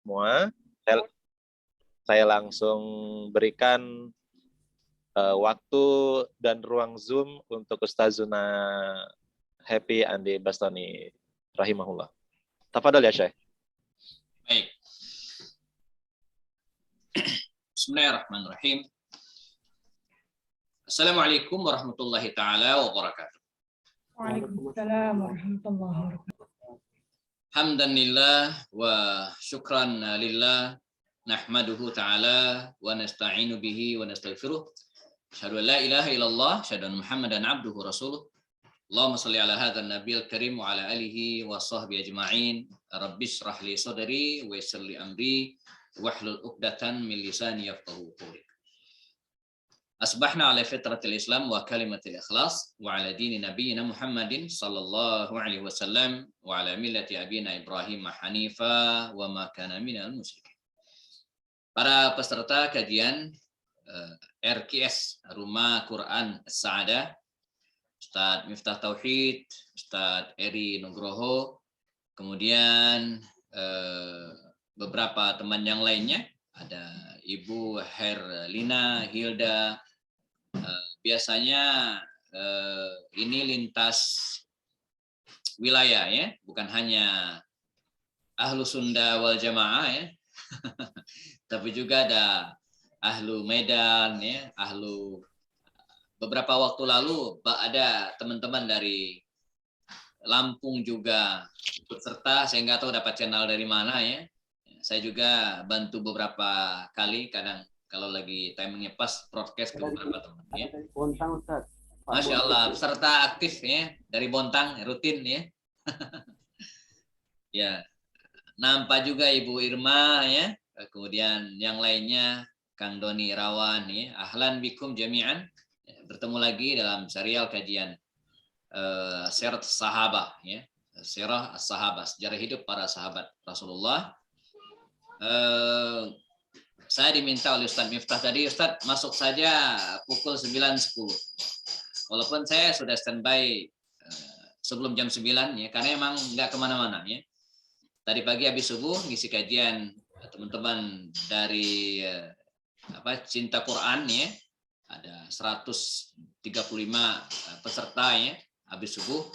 semua. Saya langsung berikan waktu dan ruang Zoom untuk Ustazuna Happy Andi Bastoni rahimahullah. Tafadhol ya Syekh. Baik. Bismillahirrahmanirrahim. Assalamualaikum warahmatullahi taala wabarakatuh. Waalaikumsalam warahmatullahi wabarakatuh. Hamdanillah wa syukran lillah nahmaduhu ta'ala wa nasta'inu bihi wa nastaghfiruh. Asyhadu an la ilaha illallah, asyhadu anna Muhammadan abduhu rasuluh. Allahumma shalli ala hadzal nabiyil karim wa ala alihi wa sahbihi ajma'in. Rabbi shrah li sadri wa yassir li amri wahlul 'uqdatan min lisani yafqahu qawli. Asbahna ala fitratil Islam wa kalimatil ikhlas wa ala dini nabiyyina Muhammadin sallallahu alaihi wasallam wa ala millati abina Ibrahim hanifa wa ma kana minal musyrikin. Para peserta kajian RQS Rumah Quran As-Sa'adah, Ustadz Miftah Tauhid, Ustadz Eri Nugroho, kemudian beberapa teman yang lainnya, ada Ibu Herlina Hilda. Biasanya ini lintas wilayah ya, bukan hanya Ahlu Sunda wal Jamaah ya, tapi juga ada Ahlu Medan ya, Ahlu. Beberapa waktu lalu ada teman-teman dari Lampung juga ikut serta, saya nggak tahu dapat channel dari mana ya. Saya juga bantu beberapa kali, kadang kalau lagi timingnya pas broadcast ke beberapa teman ya. Masya Allah, peserta aktif ya dari Bontang rutin ya. Ya, nampak juga Ibu Irma ya, kemudian yang lainnya Kang Doni Irawan ya. Ahlan bikum jami'an, bertemu lagi dalam serial kajian Sirah Sahabah ya, Sirah As-Sahabah, sejarah hidup para sahabat Rasulullah. Saya diminta oleh Ustadz Miftah tadi, Ustadz masuk saja pukul 9.10. Walaupun saya sudah standby sebelum jam 9 ya, karena emang nggak kemana-mana ya. Tadi pagi habis subuh ngisi kajian teman-teman dari Cinta Quran ya, ada 135 peserta ya habis subuh.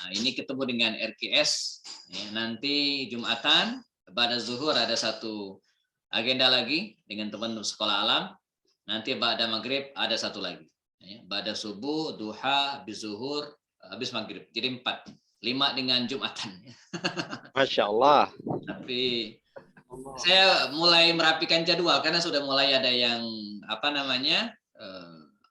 Nah, ini ketemu dengan RQS ya, nanti Jumatan pada zuhur ada satu agenda lagi dengan teman sekolah alam. Nanti pada maghrib ada satu lagi. Ya, pada subuh, duha, habis zuhur, habis maghrib. Jadi 4, 5 dengan Jumatan. Masya Allah. Tapi saya mulai merapikan jadwal karena sudah mulai ada yang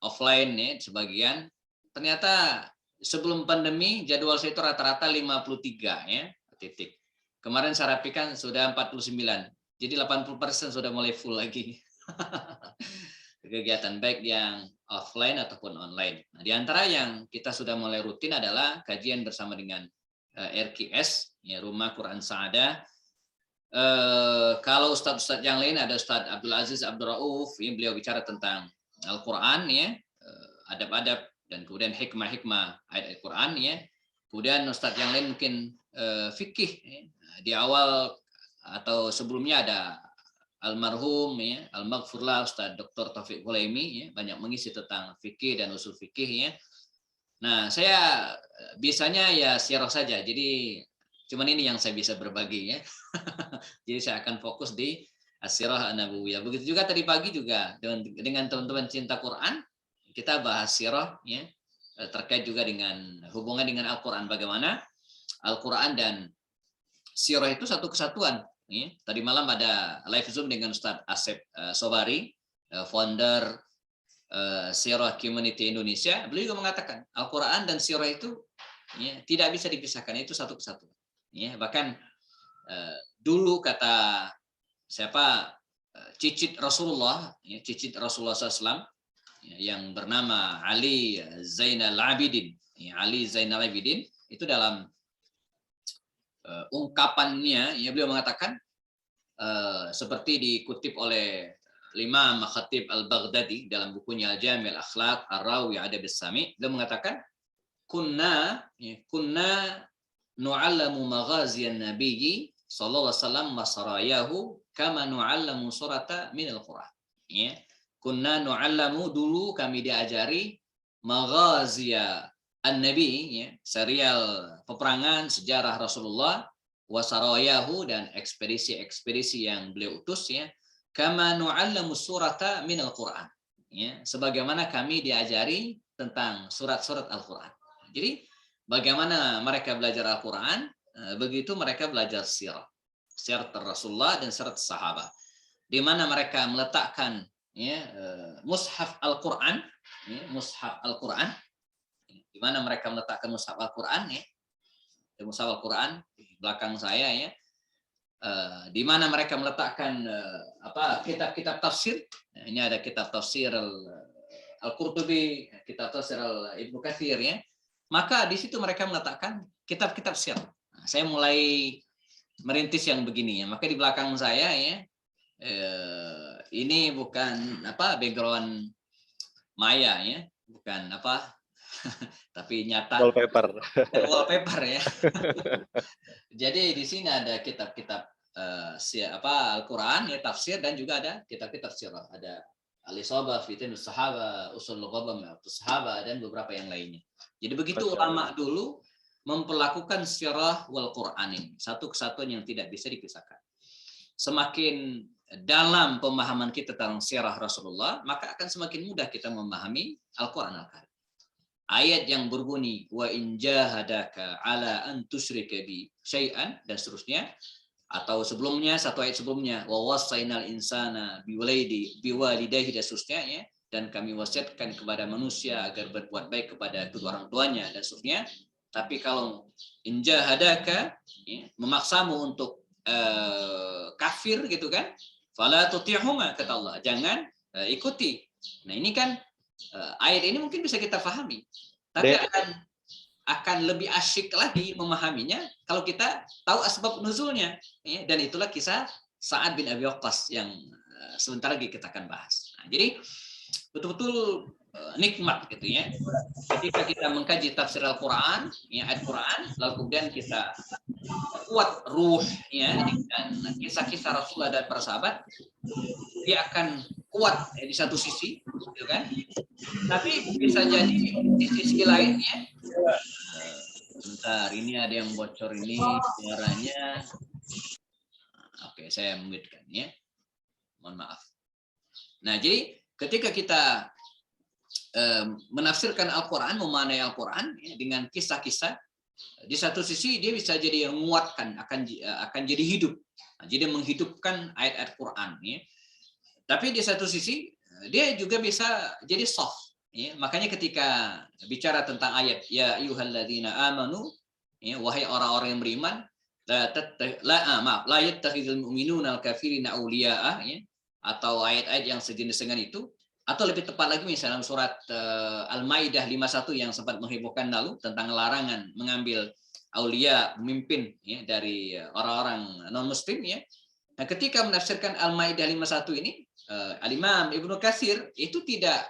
offline ya sebagian. Ternyata sebelum pandemi jadwal saya itu rata-rata 53 ya titik. Kemarin saya rapikan sudah 49. Jadi 80% sudah mulai full lagi. Kegiatan baik yang offline ataupun online. Nah, di antara yang kita sudah mulai rutin adalah kajian bersama dengan RQS ya, Rumah Quran Sa'adah. Kalau ustadz-ustadz yang lain ada Ustadz Abdul Aziz Abdul Rauf, ya, beliau bicara tentang Al-Quran ya, adab-adab dan kemudian hikmah-hikmah ayat Al-Quran ya. Kemudian ustadz yang lain mungkin fikih ya. Di awal atau sebelumnya ada almarhum ya, almaghfurlah Ustadz Dr. Taufik Hulaimi ya, banyak mengisi tentang fikih dan usul fikih ya. Nah, saya biasanya ya sirah saja. Jadi cuman ini yang saya bisa berbagi ya. Jadi saya akan fokus di As-Sirah An-Nabawiyah. Begitu juga tadi pagi juga dengan teman-teman cinta Quran, kita bahas sirah ya, terkait juga dengan hubungan dengan Al-Quran, bagaimana Al-Quran dan sirah itu satu kesatuan. Ya. Tadi malam ada live Zoom dengan Ustadz Asep Sobari, founder Sirah Community Indonesia. Beliau juga mengatakan Al-Quran dan sirah itu ya, tidak bisa dipisahkan, itu satu kesatuan. Ya, bahkan dulu kata siapa cicit Rasulullah, ya, cicit Rasulullah SAW ya, yang bernama Ali Zainal Abidin, ya, Ali Zainal Abidin itu dalam ungkapannya ya beliau mengatakan seperti dikutip oleh Imam Khatib Al-Baghdadi dalam bukunya Al-Jami' Al-Akhlaq Ar-Rawi Adab As-Sami, beliau mengatakan kunna nu'allamu maghaziyan nabiyyi sallallahu alaihi wasallam masarayahu kama nu'allamu surata minal Qur'an. Ya. Kunna nu'allamu, dulu kami diajari maghazia an-nabi, ya, serial peperangan sejarah Rasulullah, wasarayahu, dan ekspedisi-ekspedisi yang beliau utus, ya, kama nu'allamu surata minal Qur'an, ya, sebagaimana kami diajari tentang surat-surat Al-Qur'an. Jadi bagaimana mereka belajar Al-Qur'an, begitu mereka belajar sirah Rasulullah dan sirah sahabat, di mana mereka meletakkan, ya, mushaf Al-Qur'an, ya, mushaf Al-Qur'an, di mana mereka meletakkan mushaf Al-Qur'an, ya, mushaf Al-Qur'an di belakang saya, ya, di mana mereka meletakkan kitab-kitab tafsir. Ini ada kitab tafsir Al-Qurtubi, kitab tafsir Ibnu Katsir, ya. Maka di situ mereka meletakkan kitab-kitab sirah. Nah, saya mulai merintis yang begini, ya. Maka di belakang saya, ya, ini bukan background maya, ya, bukan tapi nyata, wallpaper ya. Jadi di sini ada kitab-kitab Al-Qur'an, ya, tafsir, dan juga ada kitab-kitab sirah, ada Al-Isabah fi Tanbih Sahaba, Usul Lughah Sahaba, dan beberapa yang lainnya. Jadi begitu ulama dulu memperlakukan sirah wal Qur'an ini satu kesatuan yang tidak bisa dipisahkan. Semakin dalam pemahaman kita tentang sirah Rasulullah, maka akan semakin mudah kita memahami Al-Qur'an Al-Karim. Ayat yang berbunyi wa in jahadaka ala an tusyrika bi syai'an, dan seterusnya, atau sebelumnya, satu ayat sebelumnya, wa wasainal insana biwalidayhi, dan seterusnya, ya, dan kami wasiatkan kepada manusia agar berbuat baik kepada kedua orang tuanya, dan seterusnya. Tapi kalau in jahadaka, ya, memaksamu untuk kafir, gitu kan, fala tuti'huma, kata Allah, jangan ikuti. Nah, ini kan ayat ini mungkin bisa kita pahami, tapi akan lebih asyik lagi memahaminya kalau kita tahu asbab nuzulnya, ya, dan itulah kisah Sa'ad bin Abi Waqqas yang sebentar lagi kita akan bahas. Nah, jadi betul-betul nikmat, gitu, ya, ketika kita mengkaji tafsir Al-Qur'an, ya, ayat Qur'an, lalu kemudian kita kuat ruh, ya, dan kisah-kisah Rasulullah dan para sahabat, dia akan kuat, ya, di satu sisi, gitu kan, tapi bisa jadi di sisi lainnya, bentar, ini ada yang bocor ini suaranya. Oke, saya mute-kan, ya, mohon maaf. Nah, jadi ketika kita menafsirkan Al-Quran, memaknai Al-Quran, ya, dengan kisah-kisah, di satu sisi dia bisa jadi yang menguatkan, akan jadi hidup, jadi menghidupkan ayat-ayat Quran, ya. Tapi di satu sisi dia juga bisa jadi soft, ya. Makanya ketika bicara tentang ayat ya ayyuhalladzina amanu, ya, wahai orang-orang yang beriman, la yattakhidul mu'minuna al-kafirina awliya'a, ya, atau ayat-ayat yang sejenis dengan itu. Atau lebih tepat lagi misalnya surat Al-Maidah 51 yang sempat menghebohkan lalu tentang larangan mengambil aulia, pemimpin, ya, dari orang-orang non-muslim, ya. Nah, ketika menafsirkan Al-Maidah 51 ini, Al-Imam Ibnu Katsir itu tidak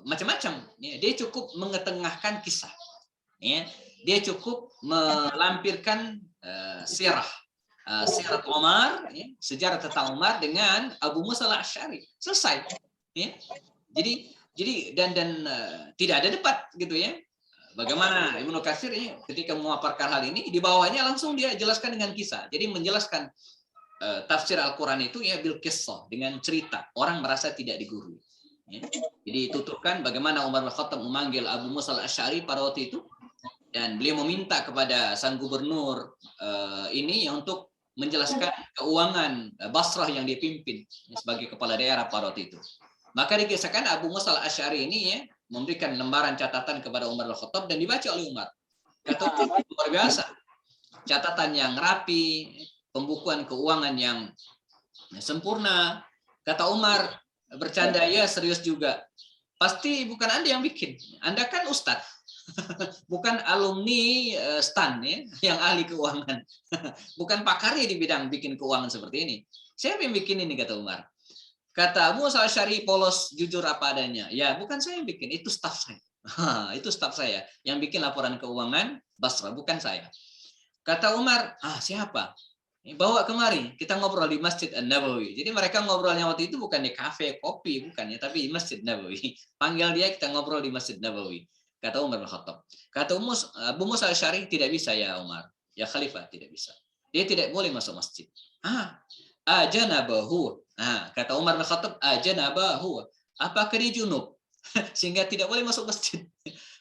macam-macam, ya. Dia cukup mengetengahkan kisah, ya. Dia cukup melampirkan sirah Umar, ya, sejarah tentang Umar dengan Abu Musa al-Asy'ari, selesai, ya. Jadi dan tidak ada debat, gitu, ya. Bagaimana Ibnu Katsir, ya, ketika memaparkan hal ini, di bawahnya langsung dia jelaskan dengan kisah. Jadi menjelaskan tafsir Al-Qur'an itu, ya, bil qissah, dengan cerita, orang merasa tidak digurui, ya. Jadi tutupkan bagaimana Umar bin Khattab memanggil Abu Musa al-Asy'ari pada waktu itu, dan beliau meminta kepada sang gubernur ini untuk menjelaskan keuangan Basrah yang dipimpin sebagai kepala daerah pada waktu itu. Maka dikisahkan Abu Musa al-Asy'ari ini, ya, memberikan lembaran catatan kepada Umar bin Khattab dan dibaca oleh Umar. Kata luar biasa, catatan yang rapi, pembukuan keuangan yang sempurna. Kata Umar bercanda, ya, serius juga. Pasti bukan Anda yang bikin, Anda kan ustadz, bukan alumni STAN, ya, yang ahli keuangan, bukan pakarnya di bidang bikin keuangan seperti ini. Siapa yang bikin ini, kata Umar. Kata Abu Musa al-Asy'ari, polos, jujur apa adanya. Ya, bukan saya yang bikin, itu staf saya. Itu staf saya yang bikin laporan keuangan Basra, bukan saya. Kata Umar, siapa? Bawa kemari, kita ngobrol di Masjid An-Nabawi. Jadi mereka ngobrolnya waktu itu bukan di kafe kopi, bukan ya, tapi di Masjid Nabawi. Panggil dia, kita ngobrol di Masjid Nabawi. Kata Umar bin Khattab. Kata Abu Musa Al-Asy'ari, tidak bisa ya Umar. Ya Khalifah, tidak bisa. Dia tidak boleh masuk masjid. Ajanabahu. Kata Umar bin Khattab, ajanabahu. Apakah dia junub? Sehingga tidak boleh masuk masjid.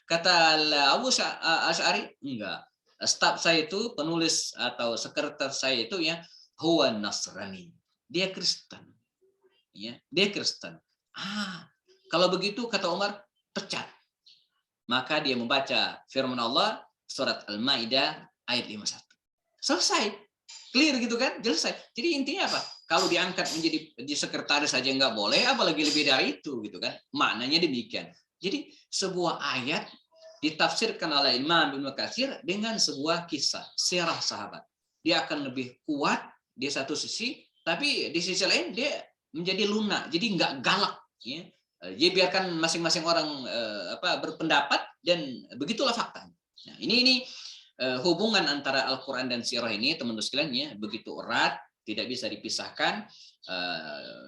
Kata Abu Asy'ari, enggak. Staf saya itu, penulis atau sekretar saya itu ya, huwa Nasrani. Dia Kristen. Ya, dia Kristen. Kalau begitu kata Umar, pecat. Maka dia membaca firman Allah surat Al-Maidah ayat 51. Selesai. Clear gitu kan? Selesai. Jadi intinya apa? Kalau diangkat menjadi di sekretaris saja nggak boleh, apalagi lebih dari itu gitu kan? Maknanya demikian. Jadi sebuah ayat ditafsirkan oleh Imam Ibnu Katsir dengan sebuah kisah sirah sahabat. Dia akan lebih kuat di satu sisi, tapi di sisi lain dia menjadi lunak, jadi nggak galak. Ya. Jadi biarkan masing-masing orang berpendapat dan begitulah fakta. Nah, ini hubungan antara Al-Quran dan sirah ini teman-teman sekalian ya begitu erat, tidak bisa dipisahkan.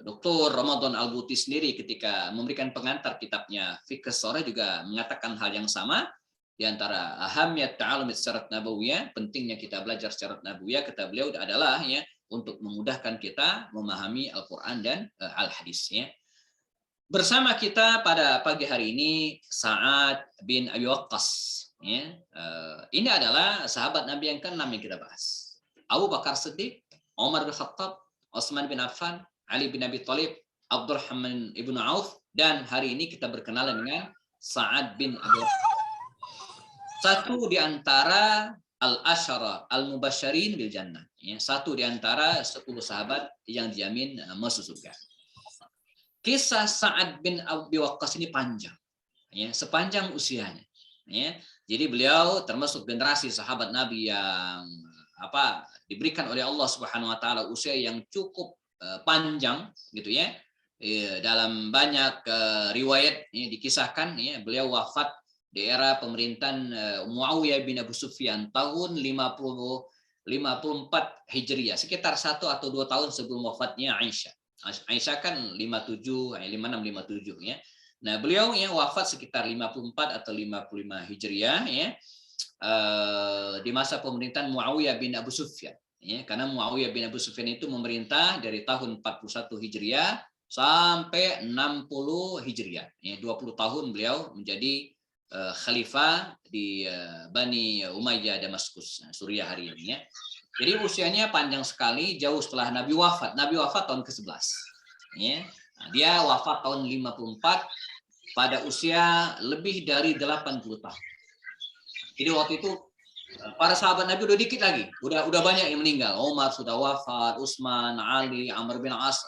Dr. Ramadan Al-Buti sendiri ketika memberikan pengantar kitabnya Fiqh Shorah juga mengatakan hal yang sama di antara ahamiyat ta'allum syarat nabawiyah, pentingnya kita belajar syarat nabawiyah, kata beliau adalah ya untuk memudahkan kita memahami Al-Quran dan Al-Hadis ya. Bersama kita pada pagi hari ini Sa'ad bin Abi Waqqas ya. Ini adalah sahabat Nabi yang ke-6 yang kita bahas. Abu Bakar Siddiq, Umar bin Khattab, Utsman bin Affan, Ali bin Abi Thalib, Abdurrahman ibnu Auf, dan hari ini kita berkenalan dengan Sa'ad bin Abi Waqqas. Satu di antara al-asyara al-mubasysyirin bil jannah. Ya, satu di antara 10 sahabat yang dijamin masuk surga. Kisah Sa'ad bin Abi Waqqas ini panjang. Ya, sepanjang usianya. Ya, jadi beliau termasuk generasi sahabat Nabi yang diberikan oleh Allah Subhanahu wa taala usia yang cukup panjang gitu ya. Dalam banyak riwayat ya, dikisahkan ya, beliau wafat di era pemerintahan Muawiyah bin Abu Sufyan tahun 54 Hijriah, sekitar 1 atau 2 tahun sebelum wafatnya Aisyah. Aisyah kan 56 57 ya. Nah, beliau ya wafat sekitar 54 atau 55 Hijriah ya. Di masa pemerintahan Muawiyah bin Abu Sufyan ya, karena Muawiyah bin Abu Sufyan itu memerintah dari tahun 41 Hijriah sampai 60 Hijriah ya, 20 tahun beliau menjadi khalifah di Bani Umayyah Damaskus, Suriah hari ini ya. Jadi usianya panjang sekali, jauh setelah Nabi wafat. Nabi wafat tahun ke-11 ya. Nah, dia wafat tahun 54 pada usia lebih dari 80 tahun. Jadi waktu itu para sahabat Nabi udah dikit lagi, udah banyak yang meninggal. Umar sudah wafat, Utsman, Ali, Amr bin As,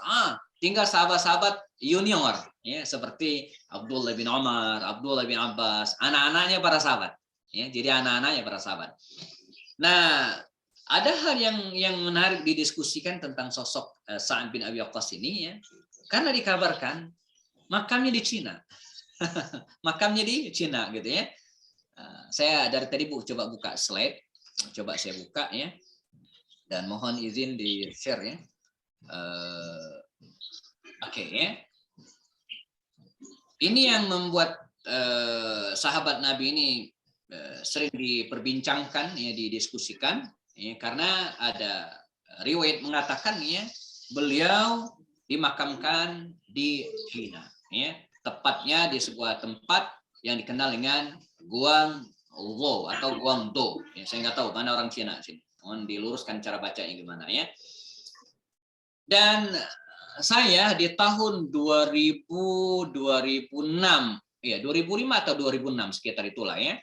tinggal sahabat-sahabat junior, ya seperti Abdullah bin Umar, Abdullah bin Abbas, anak-anaknya para sahabat. Ya, jadi anak-anaknya para sahabat. Nah, ada hal yang menarik didiskusikan tentang sosok Sa'ad bin Abi Waqqas ini ya, karena dikabarkan makamnya di Cina, makamnya di Cina gitu ya. Saya dari tadi coba buka slide, coba saya buka ya, dan mohon izin di share ya. Oke ya. Ini yang membuat sahabat Nabi ini sering diperbincangkan ya, didiskusikan ya, karena ada riwayat mengatakan ya beliau dimakamkan di Cina ya, tepatnya di sebuah tempat yang dikenal dengan Guangzhou atau Guangdou. Ya, saya nggak tahu mana orang Cina sini. Mohon diluruskan cara bacanya gimana ya. Dan saya di tahun 2006, ya 2005 atau 2006 sekitar itulah ya,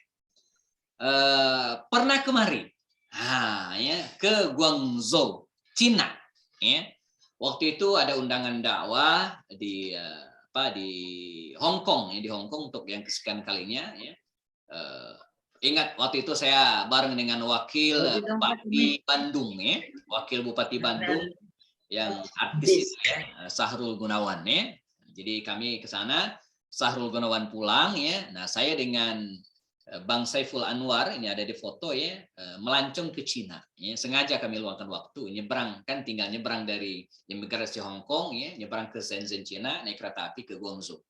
pernah kemari, ya ke Guangzhou, Cina. Ya. Waktu itu ada undangan dakwah di Hong Kong ya, di Hong Kong untuk yang kesekian kalinya ya. Ingat waktu itu saya bareng dengan wakil Bupati Bandung ya, wakil Bupati Bandung yang artis itu ya, Sahrul Gunawan ya. Jadi kami ke sana, Sahrul Gunawan pulang ya. Nah, saya dengan Bang Saiful Anwar, ini ada di foto ya, melancong ke Cina. Ya, sengaja kami luangkan waktu, nyebrang, kan tinggal nyebrang dari imigrasi Hong Kong, ya, nyebrang ke Shenzhen, Cina, naik kereta api ke Guangzhou.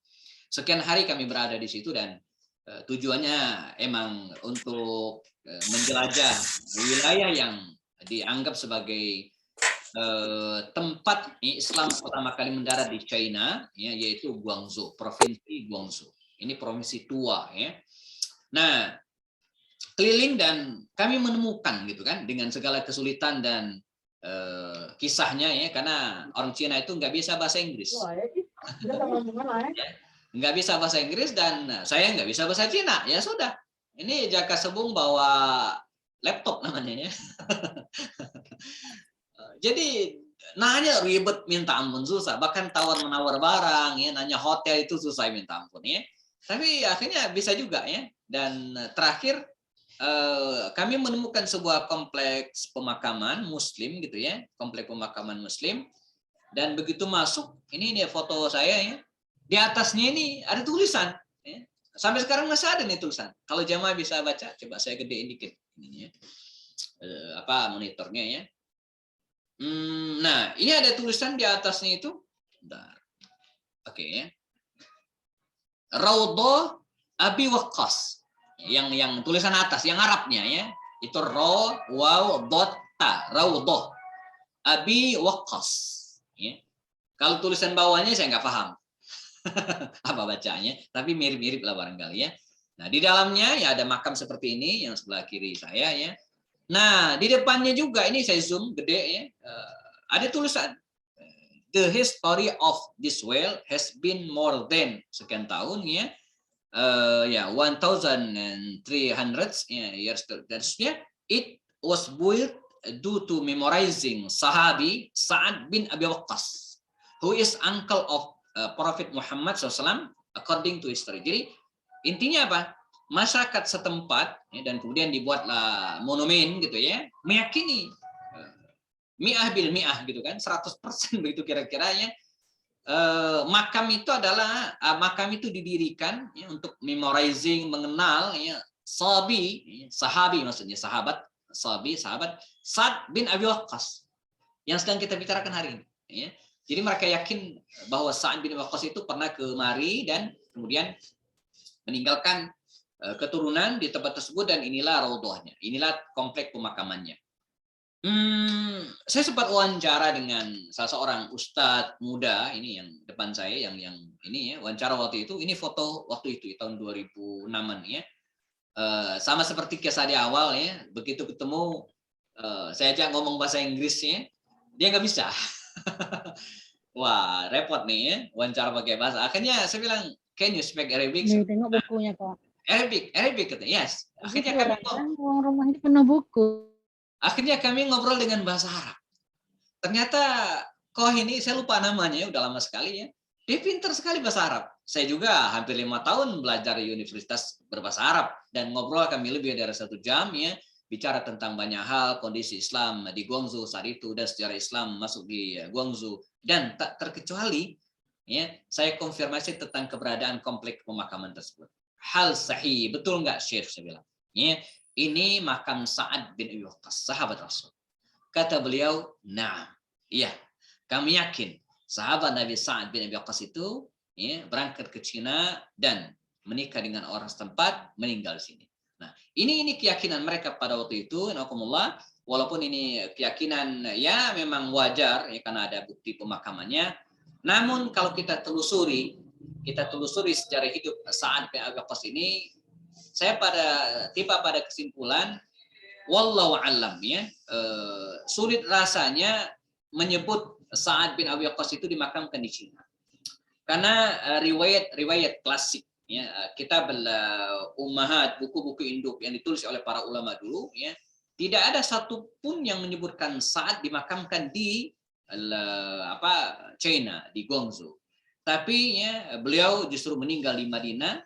Sekian hari kami berada di situ dan tujuannya emang untuk menjelajah wilayah yang dianggap sebagai tempat Islam pertama kali mendarat di China, ya, yaitu Guangzhou, provinsi Guangzhou. Ini provinsi tua, ya. Nah, keliling dan kami menemukan gitu kan dengan segala kesulitan dan kisahnya ya, karena orang Cina itu nggak bisa bahasa Inggris, nggak bisa bahasa Inggris dan saya nggak bisa bahasa Cina, ya sudah. Ini Jaka Sebung bawa laptop namanya ya. Jadi nanya ribet minta ampun susah, bahkan tawar menawar barang ya, nanya hotel itu susah minta ampun ya. Tapi akhirnya bisa juga ya. Dan terakhir kami menemukan sebuah kompleks pemakaman Muslim gitu ya, kompleks pemakaman Muslim. Dan begitu masuk, ini foto saya ya, di atasnya ini ada tulisan. Ya. Sampai sekarang masih ada nih tulisan. Kalau jamaah bisa baca, coba saya gedein dikit ini ya. Monitornya ya. Nah, ini ada tulisan di atasnya itu. Bentar. Oke ya. Raudhah Abi Waqqas. Yang tulisan atas, yang Arabnya ya. Itu ra waw dot ta, Raudhah Abi Waqqas. Ya. Kalau tulisan bawahnya saya nggak paham apa bacanya, tapi mirip-mirip lah barangkali ya. Nah, di dalamnya ya ada makam seperti ini yang sebelah kiri saya ya. Nah, di depannya juga ini saya zoom gede ya. Ada tulisan the history of this well has been more than sekian tahun ya. 1300 years. It was built due to memorizing Sahabi Sa'ad bin Abi Waqqas, who is uncle of Prophet Muhammad SAW, according to history. Jadi intinya apa? Masyarakat setempat ya, dan kemudian dibuatlah monumen gitu ya, meyakini mi'ah bil mi'ah gitu kan, 100% begitu kira-kiranya. Makam itu adalah makam itu didirikan ya, untuk memorizing, mengenal ya, sahabi maksudnya sahabat Sa'ad bin Abi Waqqas yang sedang kita bicarakan hari ini ya. Jadi mereka yakin bahwa Sa'ad bin Abi Waqqas itu pernah kemari dan kemudian meninggalkan keturunan di tempat tersebut, dan inilah raudhahnya, inilah komplek pemakamannya. Saya sempat wawancara dengan salah seorang ustadz muda ini yang depan saya, yang ini ya, wawancara waktu itu. Ini foto waktu itu tahun 2006-an ya. Sama seperti kisah di awal ya, begitu ketemu saya ajak ngomong bahasa Inggrisnya, dia nggak bisa. Wah, repot nih ya, wawancara pakai bahasa. Akhirnya saya bilang, can you speak Arabic? Tengok bukunya kok. Arabic katanya, yes. Akhirnya rumah ini penuh buku. Akhirnya kami ngobrol dengan bahasa Arab. Ternyata Koh ini, saya lupa namanya, udah lama sekali ya. Dia pintar sekali bahasa Arab. Saya juga hampir 5 tahun belajar di universitas berbahasa Arab. Dan ngobrol kami lebih dari 1 jam ya. Bicara tentang banyak hal, kondisi Islam di Guangzhou saat itu, dan sejarah Islam masuk di Guangzhou. Dan tak terkecuali, ya, saya konfirmasi tentang keberadaan kompleks pemakaman tersebut. Hal sahih, betul nggak Syekh? Saya bilang. Ya, ini makam Sa'ad bin Abi Waqqas, sahabat Rasul. Kata beliau, nah, iya, kami yakin sahabat Nabi Sa'ad bin Abi Waqqas itu ya, berangkat ke Cina dan menikah dengan orang setempat, meninggal di sini. Nah, ini keyakinan mereka pada waktu itu, walaupun ini keyakinan ya memang wajar ya karena ada bukti pemakamannya. Namun kalau kita telusuri sejarah hidup Sa'ad bin Abi Waqqas ini, saya tiba pada kesimpulan, wallahu alam ya, sulit rasanya menyebut Sa'ad bin Abi Waqqas itu dimakamkan di Cina. Karena riwayat klasik ya, kitab ummahat, buku-buku induk yang ditulis oleh para ulama dulu ya, tidak ada satupun yang menyebutkan Sa'ad dimakamkan di China, di Guangzhou. Tapi ya, beliau justru meninggal di Madinah.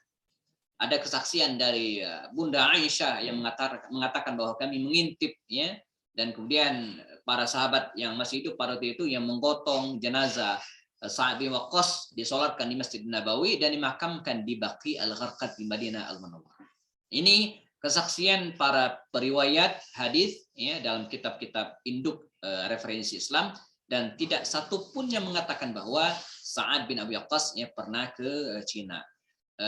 Ada kesaksian dari Bunda Aisyah yang mengatakan bahwa kami mengintip ya, dan kemudian para sahabat yang masih hidup pada waktu itu yang menggotong jenazah Sa'ad bin Waqqas disolatkan di Masjid Nabawi dan dimakamkan di Baqi Al-Gharqad di Madinah Al-Munawwarah. Ini kesaksian para periwayat hadis ya dalam kitab-kitab induk referensi Islam, dan tidak satu pun yang mengatakan bahwa Sa'ad bin Abi Waqqas ya pernah ke Cina.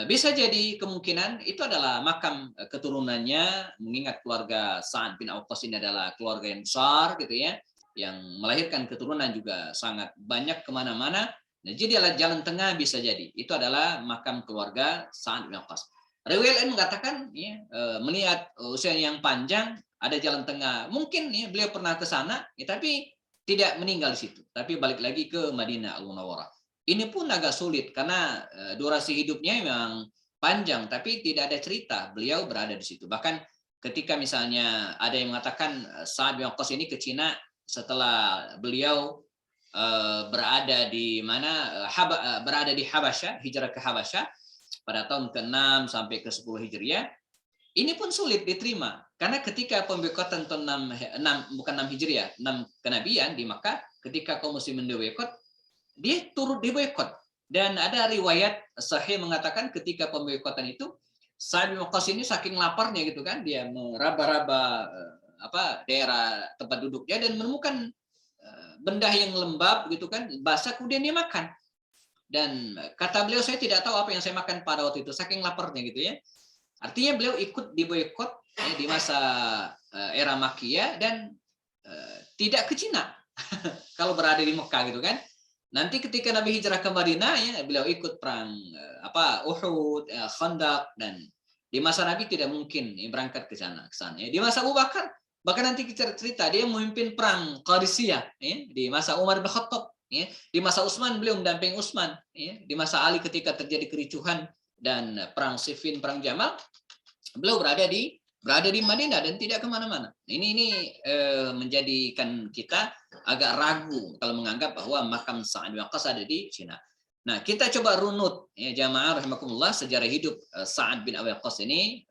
Bisa jadi kemungkinan itu adalah makam keturunannya, mengingat keluarga Sa'ad bin Abi Waqqas ini adalah keluarga yang besar gitu ya, yang melahirkan keturunan juga sangat banyak kemana-mana. Nah, jadi adalah jalan tengah bisa jadi itu adalah makam keluarga Sa'ad bin Abi Waqqas. Riwayat lain mengatakan ya, melihat usia yang panjang ada jalan tengah, mungkin ya beliau pernah ke sana ya, tapi tidak meninggal di situ, tapi balik lagi ke Madinah Al-Munawwarah. Ini pun agak sulit karena durasi hidupnya memang panjang, tapi tidak ada cerita beliau berada di situ. Bahkan ketika misalnya ada yang mengatakan Sa'ad bin Waqqas ini ke Cina setelah beliau berada di mana, berada di Habasyah, hijrah ke Habasyah pada tahun ke-6 sampai ke-10 Hijriah, ini pun sulit diterima. Karena ketika pemboikotan tahun 6 bukan 6 Hijriah, 6 kenabian di Makkah, ketika kaum muslimin diboikot, dia turut diboikot. Dan ada riwayat sahih mengatakan ketika pemboikotan itu, Sa'ad bin Waqqas ini saking laparnya gitu kan, dia meraba-raba daerah tempat duduknya dan menemukan benda yang lembab gitu kan, basah, kemudian dia makan. Dan kata beliau, saya tidak tahu apa yang saya makan pada waktu itu, saking laparnya gitu ya. Artinya beliau ikut diboikot ya, di masa era Makkiyah dan tidak ke Cina kalau berada di Mekah gitu kan. Nanti ketika Nabi hijrah ke Madinah ya, beliau ikut perang Uhud, Khandaq, dan di masa Nabi tidak mungkin ya, berangkat ke sana ya. Di masa Abu Bakar bahkan nanti kita cerita dia memimpin perang Qadisiyah ya, di masa Umar bin Khattab. Ya, di masa Utsman beliau mendampingi Utsman, ya, di masa Ali ketika terjadi kericuhan dan perang Siffin, perang Jamal, beliau berada di Madinah dan tidak kemana-mana. Ini menjadikan kita agak ragu kalau menganggap bahwa makam Sa'ad bin Waqqas ada di Cina. Nah, kita coba runut ya jamaah rahimakumullah sejarah hidup Sa'ad bin Abi Waqqas ini,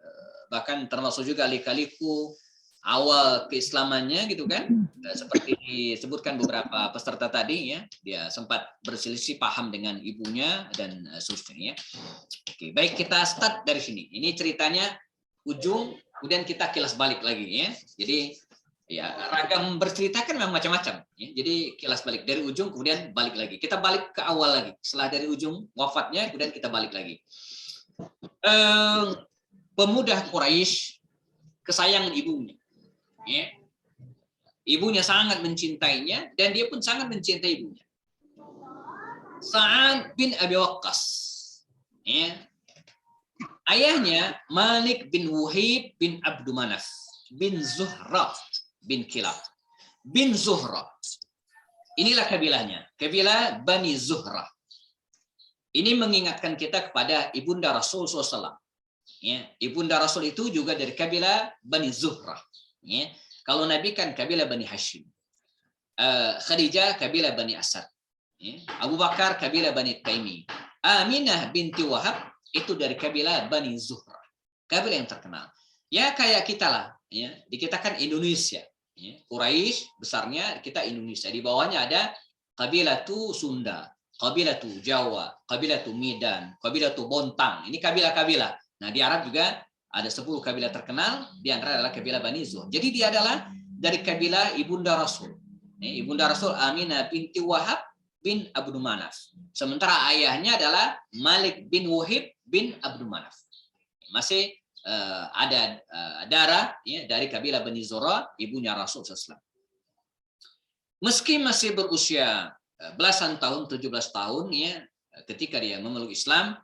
bahkan termasuk juga lika-liku awal keislamannya gitu kan, seperti disebutkan beberapa peserta tadi ya, dia sempat berselisih paham dengan ibunya dan seterusnya ya. Oke, baik, kita start dari sini. Ini ceritanya ujung, kemudian kita kilas balik lagi ya. Jadi ya ragam bercerita kan memang macam-macam ya. Jadi kilas balik dari ujung kemudian balik lagi. Kita balik ke awal lagi. Setelah dari ujung wafatnya kemudian kita balik lagi. Pemuda Quraisy kesayangan ibunya. Ya. Ibunya sangat mencintainya dan dia pun sangat mencintai ibunya. Sa'ad bin Abi Waqqas. Ya. Ayahnya Malik bin Wuhib bin Abdul Manaf bin Zuhra bin Kilab bin Zuhra. Inilah kabilahnya, kabilah Bani Zuhra. Ini mengingatkan kita kepada ibunda Rasul SAW. Ya, ibunda Rasul itu juga dari kabilah Bani Zuhra. Ya. Kalau Nabi kan kabilah Bani Hashim, Khadijah kabilah Bani Asad, ya. Abu Bakar kabilah Bani Taimi, Aminah binti Wahab itu dari kabilah Bani Zuhra, kabilah yang terkenal. Ya kayak kita lah, ya. Di kita kan Indonesia, ya. Quraisy besarnya kita Indonesia. Di bawahnya ada kabilah tu Sunda, kabilah tu Jawa, kabilah tu Medan, kabilah tu Bontang. Ini kabilah-kabilah. Nah di Arab juga ada 10 kabilah terkenal, di antara adalah kabilah Bani Zuhra. Jadi dia adalah dari kabilah ibunda Rasul. Ibunda Rasul Aminah binti Wahab bin Abdul Manaf. Sementara ayahnya adalah Malik bin Wuhib bin Abdul Manaf. Masih ada darah ya, dari kabilah Bani Zuhra, ibunya Rasul SAW. Meski masih berusia belasan tahun, 17 tahun ya, ketika dia memeluk Islam,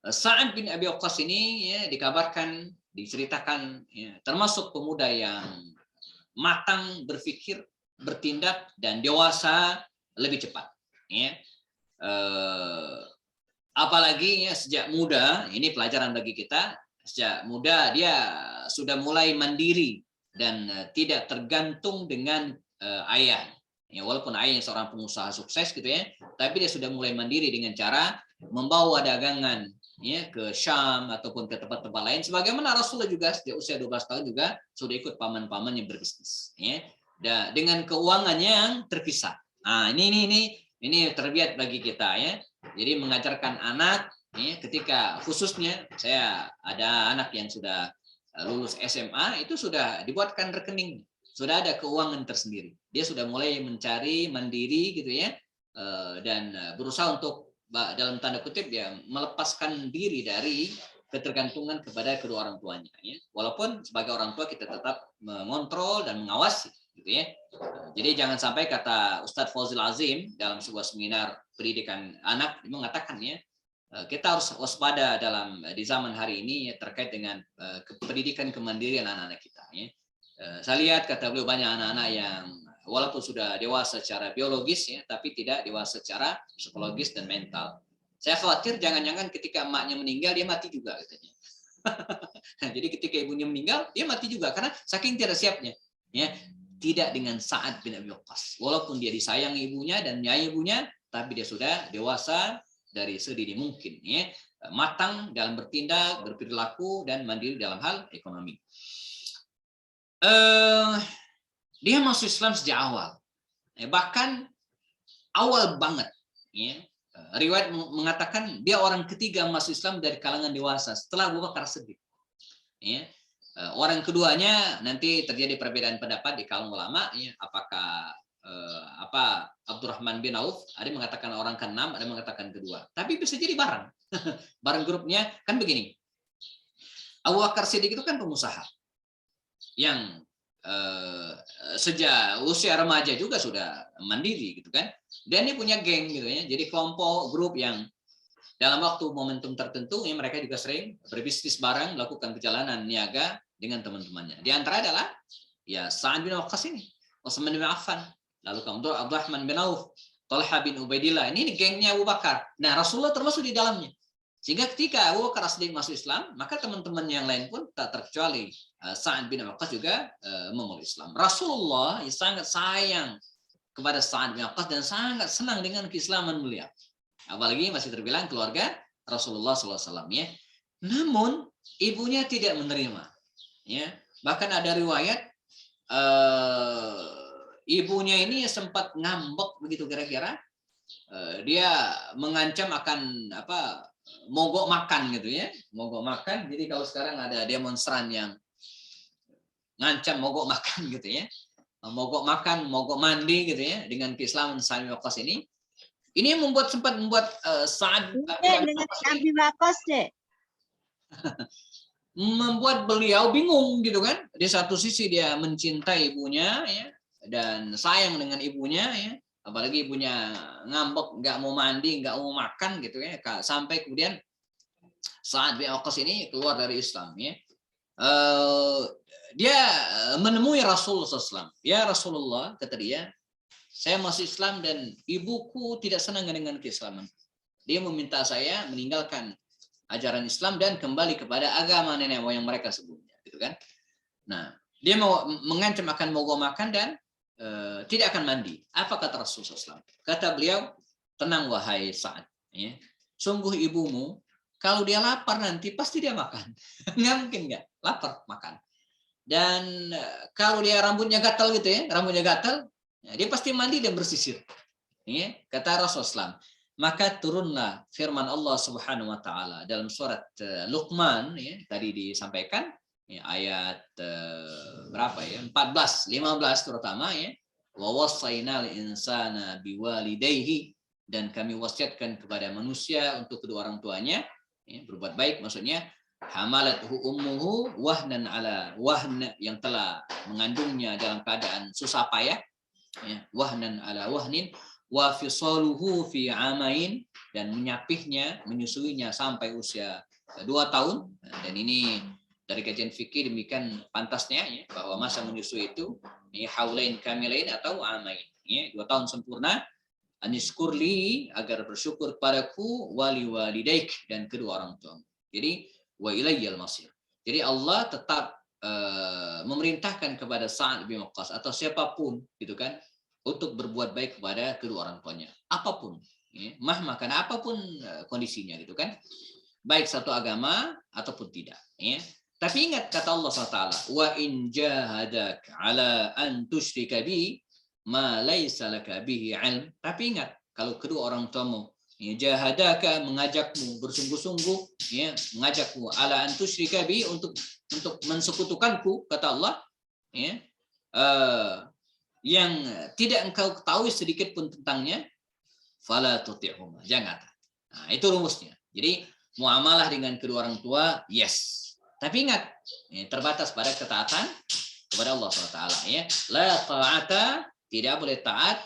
Sa'ad bin Abi Waqqas ini ya, dikabarkan, diceritakan ya, termasuk pemuda yang matang berpikir, bertindak dan dewasa lebih cepat. Ya. Apalagi ya, sejak muda, ini pelajaran bagi kita, sejak muda dia sudah mulai mandiri dan tidak tergantung dengan ayah. Ya, walaupun ayahnya seorang pengusaha sukses gitu ya, tapi dia sudah mulai mandiri dengan cara membawa dagangan ya ke Syam ataupun ke tempat-tempat lain, sebagaimana Rasulullah juga sejak usia 12 tahun juga sudah ikut paman-paman yang berbisnis ya, dengan keuangan yang terpisah. Nah, ini terbiat bagi kita ya. Jadi mengajarkan anak Ya, ketika khususnya saya ada anak yang sudah lulus SMA, itu sudah dibuatkan rekening, sudah ada keuangan tersendiri. Dia sudah mulai mencari mandiri gitu ya, dan berusaha untuk dalam tanda kutip ya melepaskan diri dari ketergantungan kepada kedua orang tuanya. Ya. Walaupun sebagai orang tua kita tetap mengontrol dan mengawasi, gitu ya. Jadi jangan sampai kata Ustadz Fauzil Azim dalam sebuah seminar pendidikan anak mengatakan ya, kita harus waspada di zaman hari ini ya, terkait dengan pendidikan kemandirian anak-anak kita. Ya. Saya lihat kata beliau banyak anak-anak yang walaupun sudah dewasa secara biologis ya, tapi tidak dewasa secara psikologis dan mental. Saya khawatir jangan-jangan ketika emaknya meninggal dia mati juga katanya. Nah, jadi ketika ibunya meninggal dia mati juga karena saking tidak siapnya. Ya, tidak dengan Sa'ad bin Abi Waqqas. Walaupun dia disayangi ibunya dan menyayangi ibunya, tapi dia sudah dewasa dari sedini mungkin, ya, matang dalam bertindak, berperilaku dan mandiri dalam hal ekonomi. Dia masuk Islam sejak awal, bahkan awal banget. Ya. Riwayat mengatakan dia orang ketiga masuk Islam dari kalangan dewasa setelah Abu Bakar Siddiq. Ya. Orang keduanya nanti terjadi perbedaan pendapat di kalangan ulama, ya, apakah Abdurrahman bin Auf, ada yang mengatakan orang ke-6, ada yang mengatakan kedua. Tapi bisa jadi bareng. Bareng grupnya kan begini. Abu Bakar Siddiq itu kan pengusaha yang sejak usia remaja juga sudah mandiri gitu kan. Dan dia punya geng gitu ya. Jadi kelompok grup yang dalam waktu momentum tertentu ya, mereka juga sering berbisnis bareng, melakukan perjalanan niaga dengan teman-temannya. Di antara adalah ya Sa'ad bin Waqqas ini, Utsman bin Affan, lalu kemudian Abdurrahman bin Auf, Talha bin Ubaidillah. Ini gengnya Abu Bakar. Nah, Rasulullah termasuk di dalamnya. Sehingga ketika Abu Bakar Siddiq masuk Islam, maka teman-teman yang lain pun tak terkecuali Sa'ad bin Waqqas juga memeluk Islam. Rasulullah sangat sayang kepada Sa'ad bin Waqqas dan sangat senang dengan keislaman beliau. Apalagi masih terbilang keluarga Rasulullah SAW. Ya. Namun ibunya tidak menerima. Ya. Bahkan ada riwayat ibunya ini sempat ngambek begitu kira-kira. Dia mengancam akan mogok makan gitu ya, mogok makan. Jadi kalau sekarang ada demonstran yang ngancam mogok makan gitu ya, mogok makan, mogok mandi gitu ya, dengan keislaman Sa'ad bin Waqqas ini sempat membuat Sa'ad dengan Abi Waqqas deh. membuat beliau bingung gitu kan. Di satu sisi dia mencintai ibunya ya, dan sayang dengan ibunya ya. Apalagi ibunya ngambek, nggak mau mandi, nggak mau makan gitu ya, sampai kemudian Sa'ad bin Waqqas ini keluar dari Islam ya. Dia menemui Rasulullah SAW. Ya Rasulullah, kata dia, saya masuk Islam dan ibuku tidak senang dengan keislaman. Dia meminta saya meninggalkan ajaran Islam dan kembali kepada agama nenek moyang mereka sebelumnya, gitu kan? Nah, dia mau mengancam akan mogok makan dan tidak akan mandi. Apa kata Rasulullah SAW? Kata beliau, tenang wahai Sa'ad. Ya. Sungguh ibumu, kalau dia lapar nanti pasti dia makan. Nggak mungkin nggak. Lapar, makan. Dan kalau dia rambutnya gatal gitu ya, rambutnya gatal, ya, dia pasti mandi dan bersisir. Ya. Kata Rasulullah SAW. Maka turunlah firman Allah Subhanahu Wa Taala dalam surat Luqman, ya, tadi disampaikan. Ya, ayat berapa ya? 14, 15 terutama ya. Wa wassaynal insana biwalidayhi, dan kami wasiatkan kepada manusia untuk kedua orang tuanya ya, berbuat baik, maksudnya hamalathu ummuhu wahnan ala wahn, yang telah mengandungnya dalam keadaan susah payah ya, wahnan ala wahnin wa fisaluhu fi amain, dan menyapihnya, menyusuinya sampai usia 2 tahun. Dan ini dari kajian fikih demikian pantasnya ya, bahwa masa menyusui itu haulain kamilain atau amain ya, 2 tahun sempurna. Aniskurli, agar bersyukur kepadaku, wali walidaik, dan kedua orang tua. Jadi wa ilayyal masir. Jadi Allah tetap memerintahkan kepada Sa'ad bin Waqqas atau siapapun gitu kan, untuk berbuat baik kepada kedua orang tuanya, apapun ya, karena apapun kondisinya gitu kan, baik satu agama ataupun tidak ya. Tapi ingat kata Allah SWT, wa in jahadak ala an tusyrika bi ma laisa laka bihi ilm. Tapi ingat, kalau kedua orang tuamu ya, jahadaka, mengajakmu bersungguh-sungguh, ya, mengajakmu ala an tusyrika bi, untuk mensekutukanku, kata Allah, ya, yang tidak engkau ketahui sedikit pun tentangnya, fala tuti'huma, jangan. Nah, itu rumusnya. Jadi muamalah dengan kedua orang tua, yes. Tapi ingat, ya, terbatas pada ketaatan kepada Allah SWT. Ya. La ta'ata, tidak boleh taat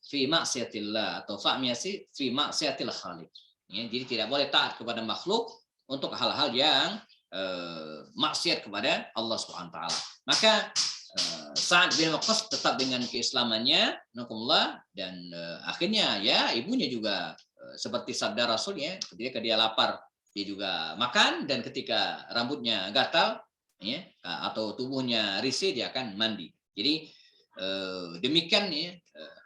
fi maksiatillah, atau fi maksiatil khaliq. Ya, jadi tidak boleh taat kepada makhluk untuk hal-hal yang maksiat kepada Allah SWT. Maka Sa'ad bin Waqqas tetap dengan keislamannya, dan akhirnya ya ibunya juga seperti sabda Rasul, ya, ketika dia lapar dia juga makan, dan ketika rambutnya gatal, ya, atau tubuhnya risih dia akan mandi. Jadi demikian, ya,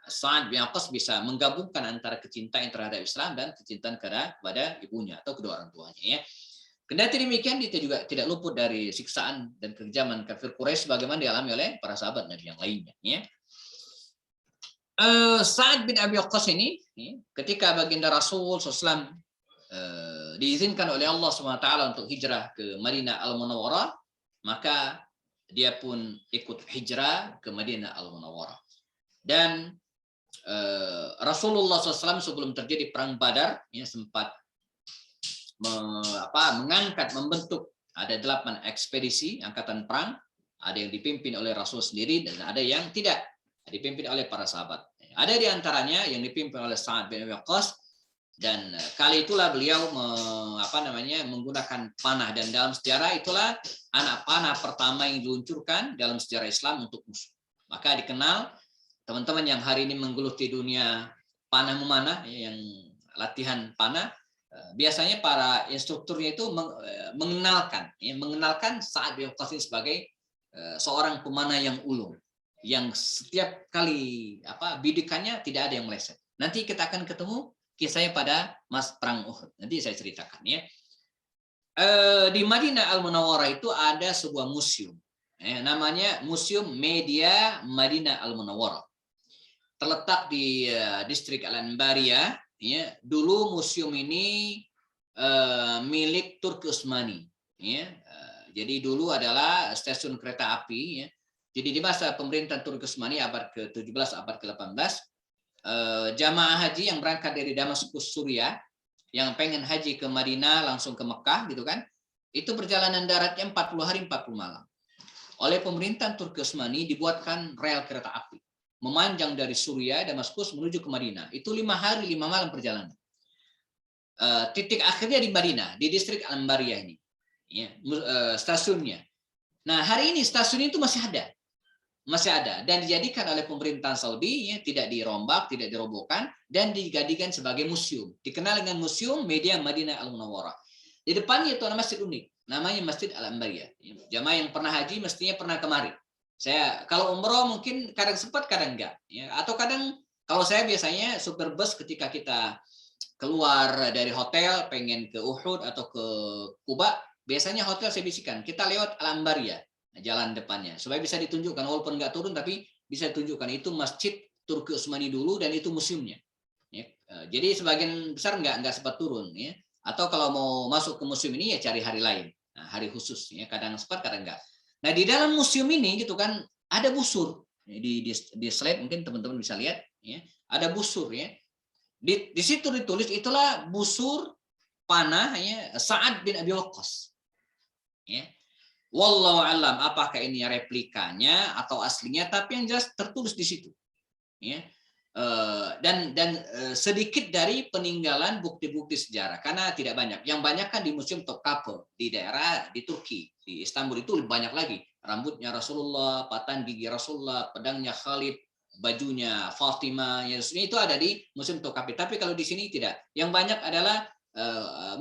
Sa'ad bin Waqqas bisa menggabungkan antara kecintaan terhadap Islam dan kecintaan kepada ibunya atau kedua orang tuanya, ya. Kendati demikian, dia juga tidak luput dari siksaan dan kekejaman kafir Quraisy bagaimana dialami oleh para sahabat Nabi yang lainnya, ya. Sa'ad bin Abi Waqqas ini, ya, ketika baginda Rasul SAW diizinkan oleh Allah SWT untuk hijrah ke Madinah Al-Munawwarah, maka dia pun ikut hijrah ke Madinah Al-Munawwarah. Dan Rasulullah SAW sebelum terjadi perang Badar, ya, sempat membentuk ada 8 ekspedisi angkatan perang, ada yang dipimpin oleh Rasul sendiri dan ada yang tidak, dipimpin oleh para sahabat. Ada di antaranya yang dipimpin oleh Sa'ad bin Abi Waqqas, dan kali itulah beliau menggunakan panah, dan dalam sejarah itulah anak panah pertama yang diluncurkan dalam sejarah Islam untuk musuh. Maka dikenal teman-teman yang hari ini menggeluti dunia panah memanah, yang latihan panah, biasanya para instrukturnya itu mengenalkan Sa'ad bin Waqqas sebagai seorang pemanah yang ulung, yang setiap kali bidikannya tidak ada yang meleset. Nanti kita akan ketemu kisahnya pada perang Uhud. Nanti saya ceritakan, ya. Di Madinah Al-Munawwarah itu ada sebuah museum, namanya Museum Media Madinah Al-Munawwarah. Terletak di distrik Al-Anbariyah. Ya, dulu museum ini milik Turki Utsmani. Ya, jadi dulu adalah stasiun kereta api. Ya. Jadi di masa pemerintahan Turki Utsmani abad ke-17, abad ke-18, jamaah haji yang berangkat dari Damaskus, Suriah, yang pengen haji ke Madinah langsung ke Mekah, gitu kan, itu perjalanan daratnya 40 hari 40 malam. Oleh pemerintahan Turki Utsmani dibuatkan rel kereta api memanjang dari Suriah, Damaskus menuju ke Madinah. Itu 5 hari 5 malam perjalanan. Titik akhirnya di Madinah, di distrik Al-Anbariyah ini, ya, stasiunnya. Nah, hari ini stasiun itu masih ada dan dijadikan oleh pemerintahan Saudi, ya, tidak dirombak, tidak dirobohkan, dan dijadikan sebagai museum. Dikenal dengan Museum Media Madinah Al-Munawwarah. Di depannya itu ada masjid unik, namanya Masjid Al-Anbariyah. Jamaah yang pernah haji mestinya pernah kemari. Saya kalau umroh mungkin kadang sempat, kadang enggak, ya. Atau kadang kalau saya biasanya super bus ketika kita keluar dari hotel pengen ke Uhud atau ke Kuba, biasanya hotel saya bisikan kita lewat Al-Anbariyah, jalan depannya, supaya bisa ditunjukkan walaupun nggak turun tapi bisa ditunjukkan itu masjid Turki Utsmani dulu dan itu museumnya. Ya. Jadi sebagian besar nggak sempat turun, ya. Atau kalau mau masuk ke museum ini ya cari hari lain, hari khusus, ya. Kadang sempat, kadang enggak. Nah, di dalam museum ini gitu kan ada busur. Di slide mungkin teman-teman bisa lihat, ya. Ada busur, ya. Di situ ditulis itulah busur panah, ya, Sa'ad bin Abi Waqqas. Ya. Wallahu alam apakah ini replikanya atau aslinya, tapi yang jelas tertulis di situ. Ya. Dan sedikit dari peninggalan bukti-bukti sejarah karena tidak banyak. Yang banyak kan di Museum Topkapı di daerah di Turki, di Istanbul itu lebih banyak lagi. Rambutnya Rasulullah, patahan gigi Rasulullah, pedangnya Khalid, bajunya Fatimah, ya, itu ada di Museum Topkapı. Tapi kalau di sini tidak. Yang banyak adalah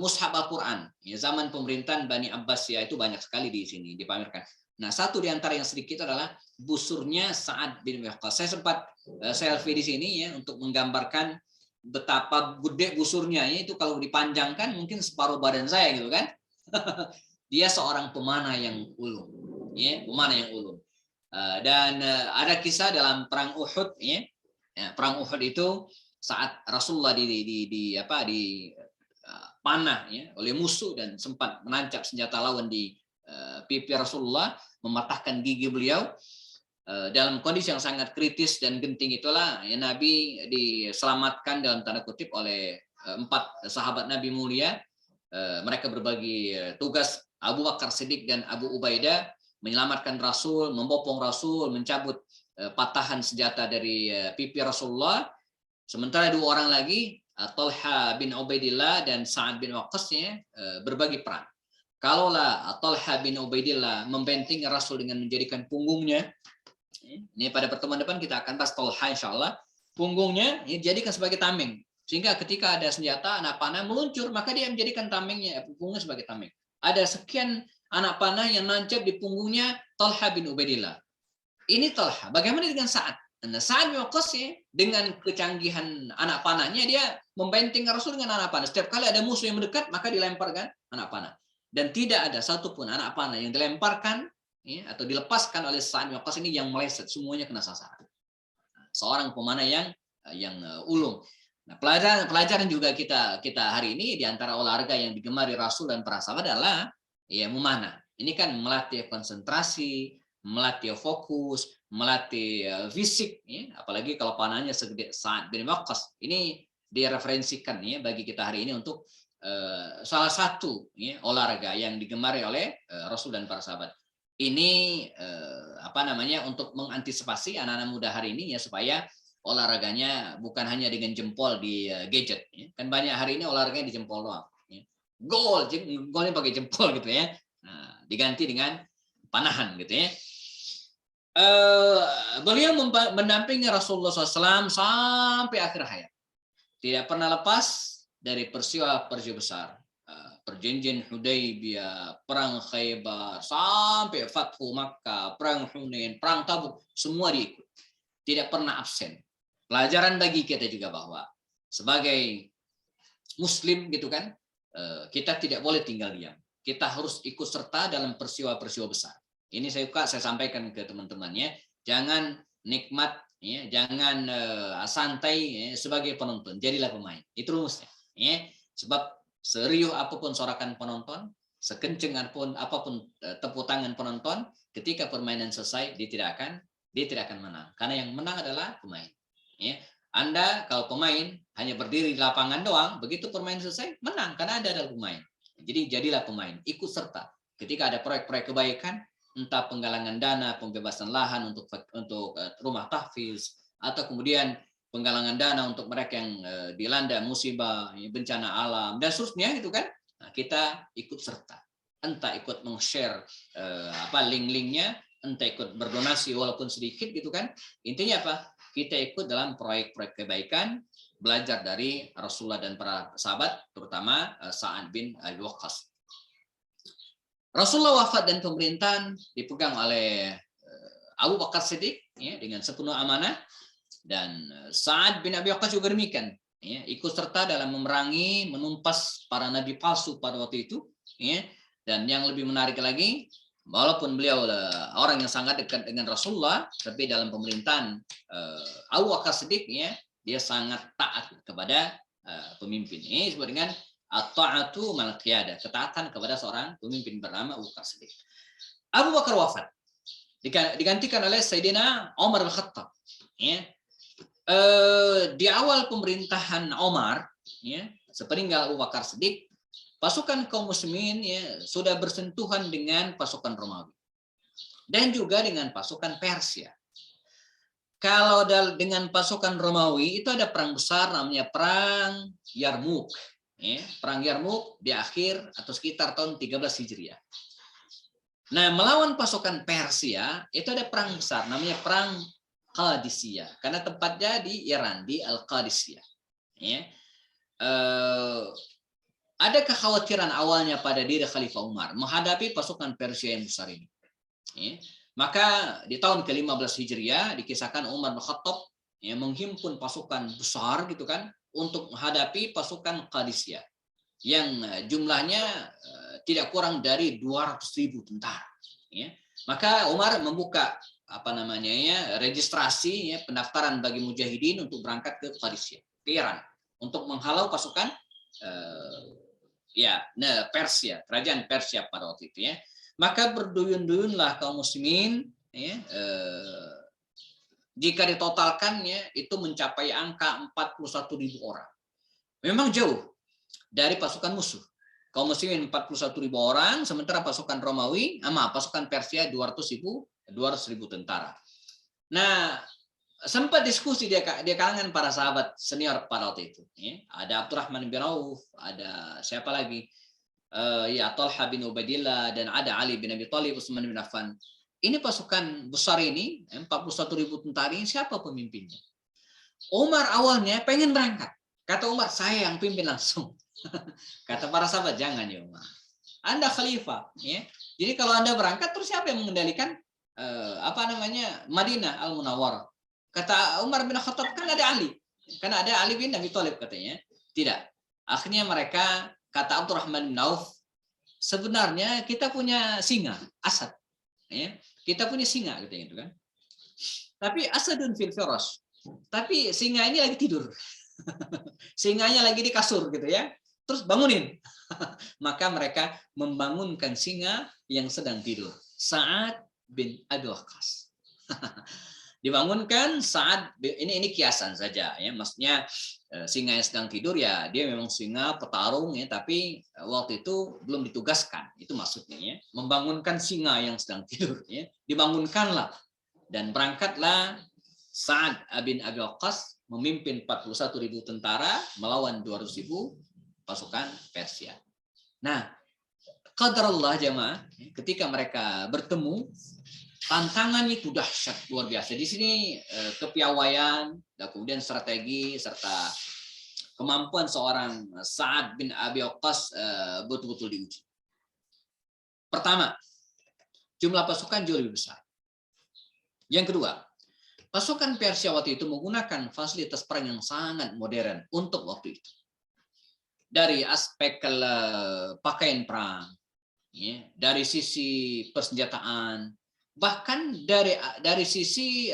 mushaf Al-Quran, ya, zaman pemerintahan Bani Abbas, ya, itu banyak sekali di sini dipamerkan. Nah, satu di antara yang sedikit adalah busurnya Sa'ad bin Waqqas. Saya sempat selfie di sini, ya, untuk menggambarkan betapa gede busurnya. Ya, itu kalau dipanjangkan mungkin separuh badan saya, gitu kan. Dia seorang pemanah yang ulung, ya, pemanah yang ulung. Dan ada kisah dalam perang Uhud, ya. Ya, perang Uhud itu saat Rasulullah panah ya oleh musuh dan sempat menancap senjata lawan di pipi Rasulullah, mematahkan gigi beliau. Dalam kondisi yang sangat kritis dan genting itulah ya, Nabi diselamatkan dalam tanda kutip oleh 4 sahabat Nabi mulia. Mereka berbagi tugas. Abu Bakar Siddiq dan Abu Ubaidah menyelamatkan Rasul, membopong Rasul, mencabut patahan senjata dari pipi Rasulullah. Sementara 2 orang lagi, Talha bin Ubaidillah dan Sa'ad bin Waqqas berbagi peran. Kalaulah Talha bin Ubaidillah membentengi Rasul dengan menjadikan punggungnya, ini pada pertemuan depan kita akan bahas Talha insyaallah, punggungnya dijadikan sebagai tameng. Sehingga ketika ada senjata anak panah meluncur, maka dia menjadikan tamengnya, punggungnya sebagai tameng. Ada sekian anak panah yang nancap di punggungnya Talha bin Ubaidillah. Ini Talha. Bagaimana dengan Sa'ad? Nah, Sa'ad bin Waqqas dengan kecanggihan anak panahnya, dia membentengi Rasul dengan anak panah. Setiap kali ada musuh yang mendekat, maka dilemparkan anak panah. Dan tidak ada satupun anak panah yang dilemparkan ya, atau dilepaskan oleh Sa'ad bin Waqqas ini yang meleset, semuanya kena sasaran. Seorang pemanah yang ulung. Nah, pelajaran juga kita hari ini di antara olahraga yang digemari Rasul dan para sahabat adalah ya memanah. Ini kan melatih konsentrasi, melatih fokus, melatih fisik ya, apalagi kalau panahnya segede Sa'ad bin Waqqas. Ini direferensikan ya bagi kita hari ini untuk salah satu ya, olahraga yang digemari oleh Rasul dan para sahabat. Ini untuk mengantisipasi anak-anak muda hari ini ya, supaya olahraganya bukan hanya dengan jempol di gadget ya. Kan banyak hari ini olahraganya di jempol doang ya. Golnya pakai jempol gitu ya. Nah, diganti dengan panahan gitu ya. Beliau mendampingi Rasulullah SAW sampai akhir hayat. Tidak pernah lepas dari peristiwa besar. Perjanjian Hudaybiyah, perang Khaybar, sampai Fathu Makkah, perang Hunain, perang Tabuk, semua diikut. Tidak pernah absen. Pelajaran bagi kita juga bahwa sebagai Muslim gitu kan, kita tidak boleh tinggal diam. Kita harus ikut serta dalam peristiwa-peristiwa besar. Ini saya sampaikan ke teman-temannya, jangan nikmat, ya, jangan santai ya, sebagai penonton. Jadilah pemain. Itu rumusnya. Ya. Sebab seriuh apapun sorakan penonton, sekenceng apapun tepuk tangan penonton, ketika permainan selesai dia tidak akan menang. Karena yang menang adalah pemain. Ya, Anda kalau pemain hanya berdiri di lapangan doang, begitu permainan selesai menang karena Anda adalah pemain. Jadi jadilah pemain, ikut serta. Ketika ada proyek-proyek kebaikan, entah penggalangan dana, pembebasan lahan untuk rumah tahfiz, atau kemudian penggalangan dana untuk mereka yang dilanda musibah, bencana alam dan seterusnya gitu kan. Nah, kita ikut serta. Entah ikut meng-share link-linknya, entah ikut berdonasi walaupun sedikit gitu kan. Intinya apa? Kita ikut dalam proyek-proyek kebaikan, belajar dari Rasulullah dan para sahabat, terutama Sa'ad bin Abi Waqqas. Rasulullah wafat dan pemerintahan dipegang oleh Abu Bakar Siddiq ya, dengan sepenuh amanah, dan Sa'ad bin Abi Waqqas juga demikian, ya, ikut serta dalam memerangi, menumpas para nabi palsu pada waktu itu, ya. Dan yang lebih menarik lagi, walaupun beliau orang yang sangat dekat dengan Rasulullah, tapi dalam pemerintahan Abu Bakar Siddiq ya, dia sangat taat kepada pemimpin. Ini disebut dengan at-ta'atu mal qiyadah, ketaatan kepada seorang pemimpin bernama Abu Bakar Siddiq. Abu Bakar wafat, digantikan oleh Sayyidina Umar al-Khattab. Ya. Di awal pemerintahan Umar, ya, sepeninggal Abu Bakar Siddiq, pasukan kaum muslimin ya, sudah bersentuhan dengan pasukan Romawi dan juga dengan pasukan Persia. Kalau dengan pasukan Romawi itu ada perang besar namanya perang Yarmuk. Ya, perang Yarmuk di akhir atau sekitar tahun 13 Hijriah. Nah, melawan pasukan Persia itu ada perang besar namanya perang Qadisiyah, karena tempatnya di Iran, di Al-Qadisiyah. Ya. Ada kekhawatiran awalnya pada diri Khalifah Umar menghadapi pasukan Persia yang besar ini. Ya. Maka di tahun ke-15 Hijriah dikisahkan Umar bin Khattab ya, menghimpun pasukan besar gitu kan untuk menghadapi pasukan Qadisiyah yang jumlahnya tidak kurang dari 200.000 tentara. Ya. Maka Umar membuka registrasi ya, pendaftaran bagi mujahidin untuk berangkat ke Qadisiyah. ke Iran untuk menghalau pasukan Persia, kerajaan Persia pada waktu itu ya. Maka berduyun-duyunlah kaum muslimin ya, jika ditotalkannya itu mencapai angka 41.000 orang. Memang jauh dari pasukan musuh. Kaum muslimin 41.000 orang, sementara pasukan Romawi, pasukan Persia 200.000 tentara. Nah, sempat diskusi di kalangan para sahabat senior pada waktu itu. Ya. Ada Abdurrahman bin Auf, ada siapa lagi? Talha bin Ubaidillah, dan ada Ali bin Abi Thalib, Utsman bin Affan. Ini pasukan besar ini, 41.000 tentara ini, siapa pemimpinnya? Umar awalnya pengen berangkat. Kata Umar, saya yang pimpin langsung. Kata para sahabat, jangan ya Umar. Anda khalifah. Ya. Jadi kalau Anda berangkat, terus siapa yang mengendalikan Madinah Al-Munawwarah? Kata Umar bin Khattab, kan ada Ali. Kan ada Ali bin Abi Thalib katanya. Tidak. Akhirnya mereka, kata Abdurrahman bin Auf, sebenarnya kita punya singa, Asad. Ya, kita punya singa katanya itu kan. Tapi Asadun fil firash. Tapi singa ini lagi tidur. Singanya lagi di kasur gitu ya. Terus bangunin. Maka mereka membangunkan singa yang sedang tidur. Sa'ad bin Abi Waqqas. Dibangunkan saat ini kiasan saja ya, maksudnya singa yang sedang tidur ya dia memang singa petarung ya, tapi waktu itu belum ditugaskan, itu maksudnya ya, membangunkan singa yang sedang tidur ya, dibangunkanlah dan berangkatlah Sa'ad bin Abi Waqqas memimpin 41.000 tentara melawan 200.000 pasukan Persia. Nah, qadarullah jamaah, ketika mereka bertemu, tantangan itu dahsyat luar biasa. Di sini kepiawaian, dan kemudian strategi serta kemampuan seorang Sa'ad bin Abi Waqqas betul-betul diuji. Pertama, jumlah pasukan jauh lebih besar. Yang kedua, pasukan Persia waktu itu menggunakan fasilitas perang yang sangat modern untuk waktu itu. Dari aspek pakaian perang, ya, dari sisi persenjataan, bahkan dari sisi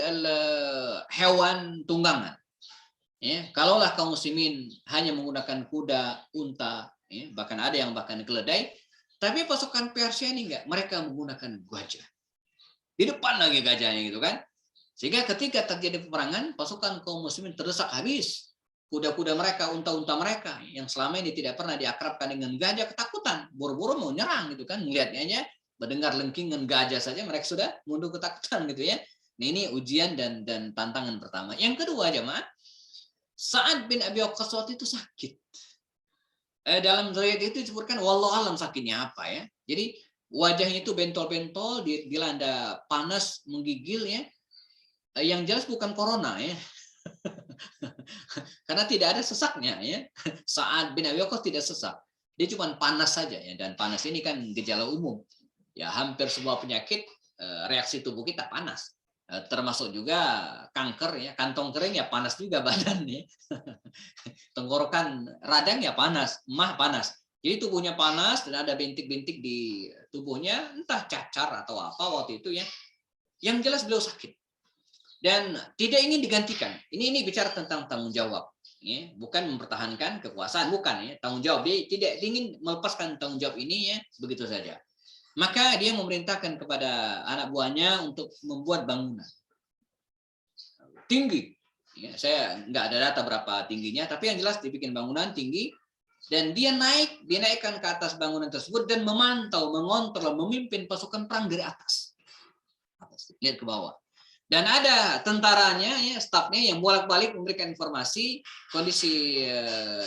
hewan tunggangan. Ya, kalaulah kaum muslimin hanya menggunakan kuda, unta, ya, bahkan ada yang bahkan keledai, tapi pasukan Persia ini enggak, mereka menggunakan gajah. Di depan lagi gajahnya gitu kan. Sehingga ketika terjadi peperangan, pasukan kaum muslimin terdesak habis. Kuda-kuda mereka, unta-unta mereka yang selama ini tidak pernah diakrabkan dengan gajah ketakutan, buru-buru mau nyerang gitu kan, melihatnya aja mendengar lengkingan gajah saja mereka sudah mundur ketakutan gitu ya. Nah, ini ujian dan tantangan pertama. Yang kedua jemaah, Sa'ad bin Abi Waqqas waktu itu sakit. Dalam riwayat itu disebutkan wallahu alam sakitnya apa ya. Jadi wajahnya itu bentol-bentol, dilanda panas menggigil ya. Yang jelas bukan corona ya. Karena tidak ada sesaknya ya. Sa'ad bin Abi Waqqas tidak sesak. Dia cuma panas saja ya, dan panas ini kan gejala umum. Ya, hampir semua penyakit reaksi tubuh kita panas, termasuk juga kanker ya, kantong kering ya panas juga badannya, tenggorokan radang ya panas, mah panas. Jadi tubuhnya panas dan ada bintik-bintik di tubuhnya, entah cacar atau apa waktu itu ya. Yang jelas beliau sakit dan tidak ingin digantikan. Ini bicara tentang tanggung jawab, ya, bukan mempertahankan kekuasaan, bukan ya, tanggung jawab. Dia tidak ingin melepaskan tanggung jawab ini ya begitu saja. Maka dia memerintahkan kepada anak buahnya untuk membuat bangunan tinggi. Ya, saya nggak ada data berapa tingginya, tapi yang jelas dibikin bangunan tinggi dan dia dinaikkan ke atas bangunan tersebut dan memantau, mengontrol, memimpin pasukan perang dari atas. Lihat ke bawah. Dan ada tentaranya, ya, stafnya yang bolak-balik memberikan informasi kondisi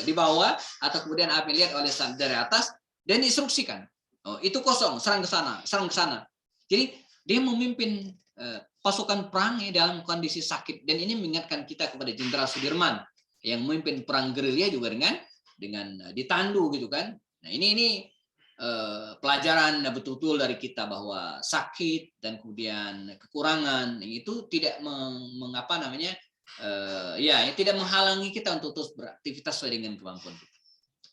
di bawah atau kemudian apa yang lihat oleh dari atas dan diinstruksikan. Oh, itu kosong, serang ke sana, serang ke sana. Jadi dia memimpin pasukan perang ya, dalam kondisi sakit, dan ini mengingatkan kita kepada Jenderal Sudirman yang memimpin perang gerilya juga dengan ditandu gitu kan. Nah ini pelajaran betul-betul dari kita bahwa sakit dan kemudian kekurangan itu tidak tidak menghalangi kita untuk terus beraktivitas sesuai dengan kemampuan kita.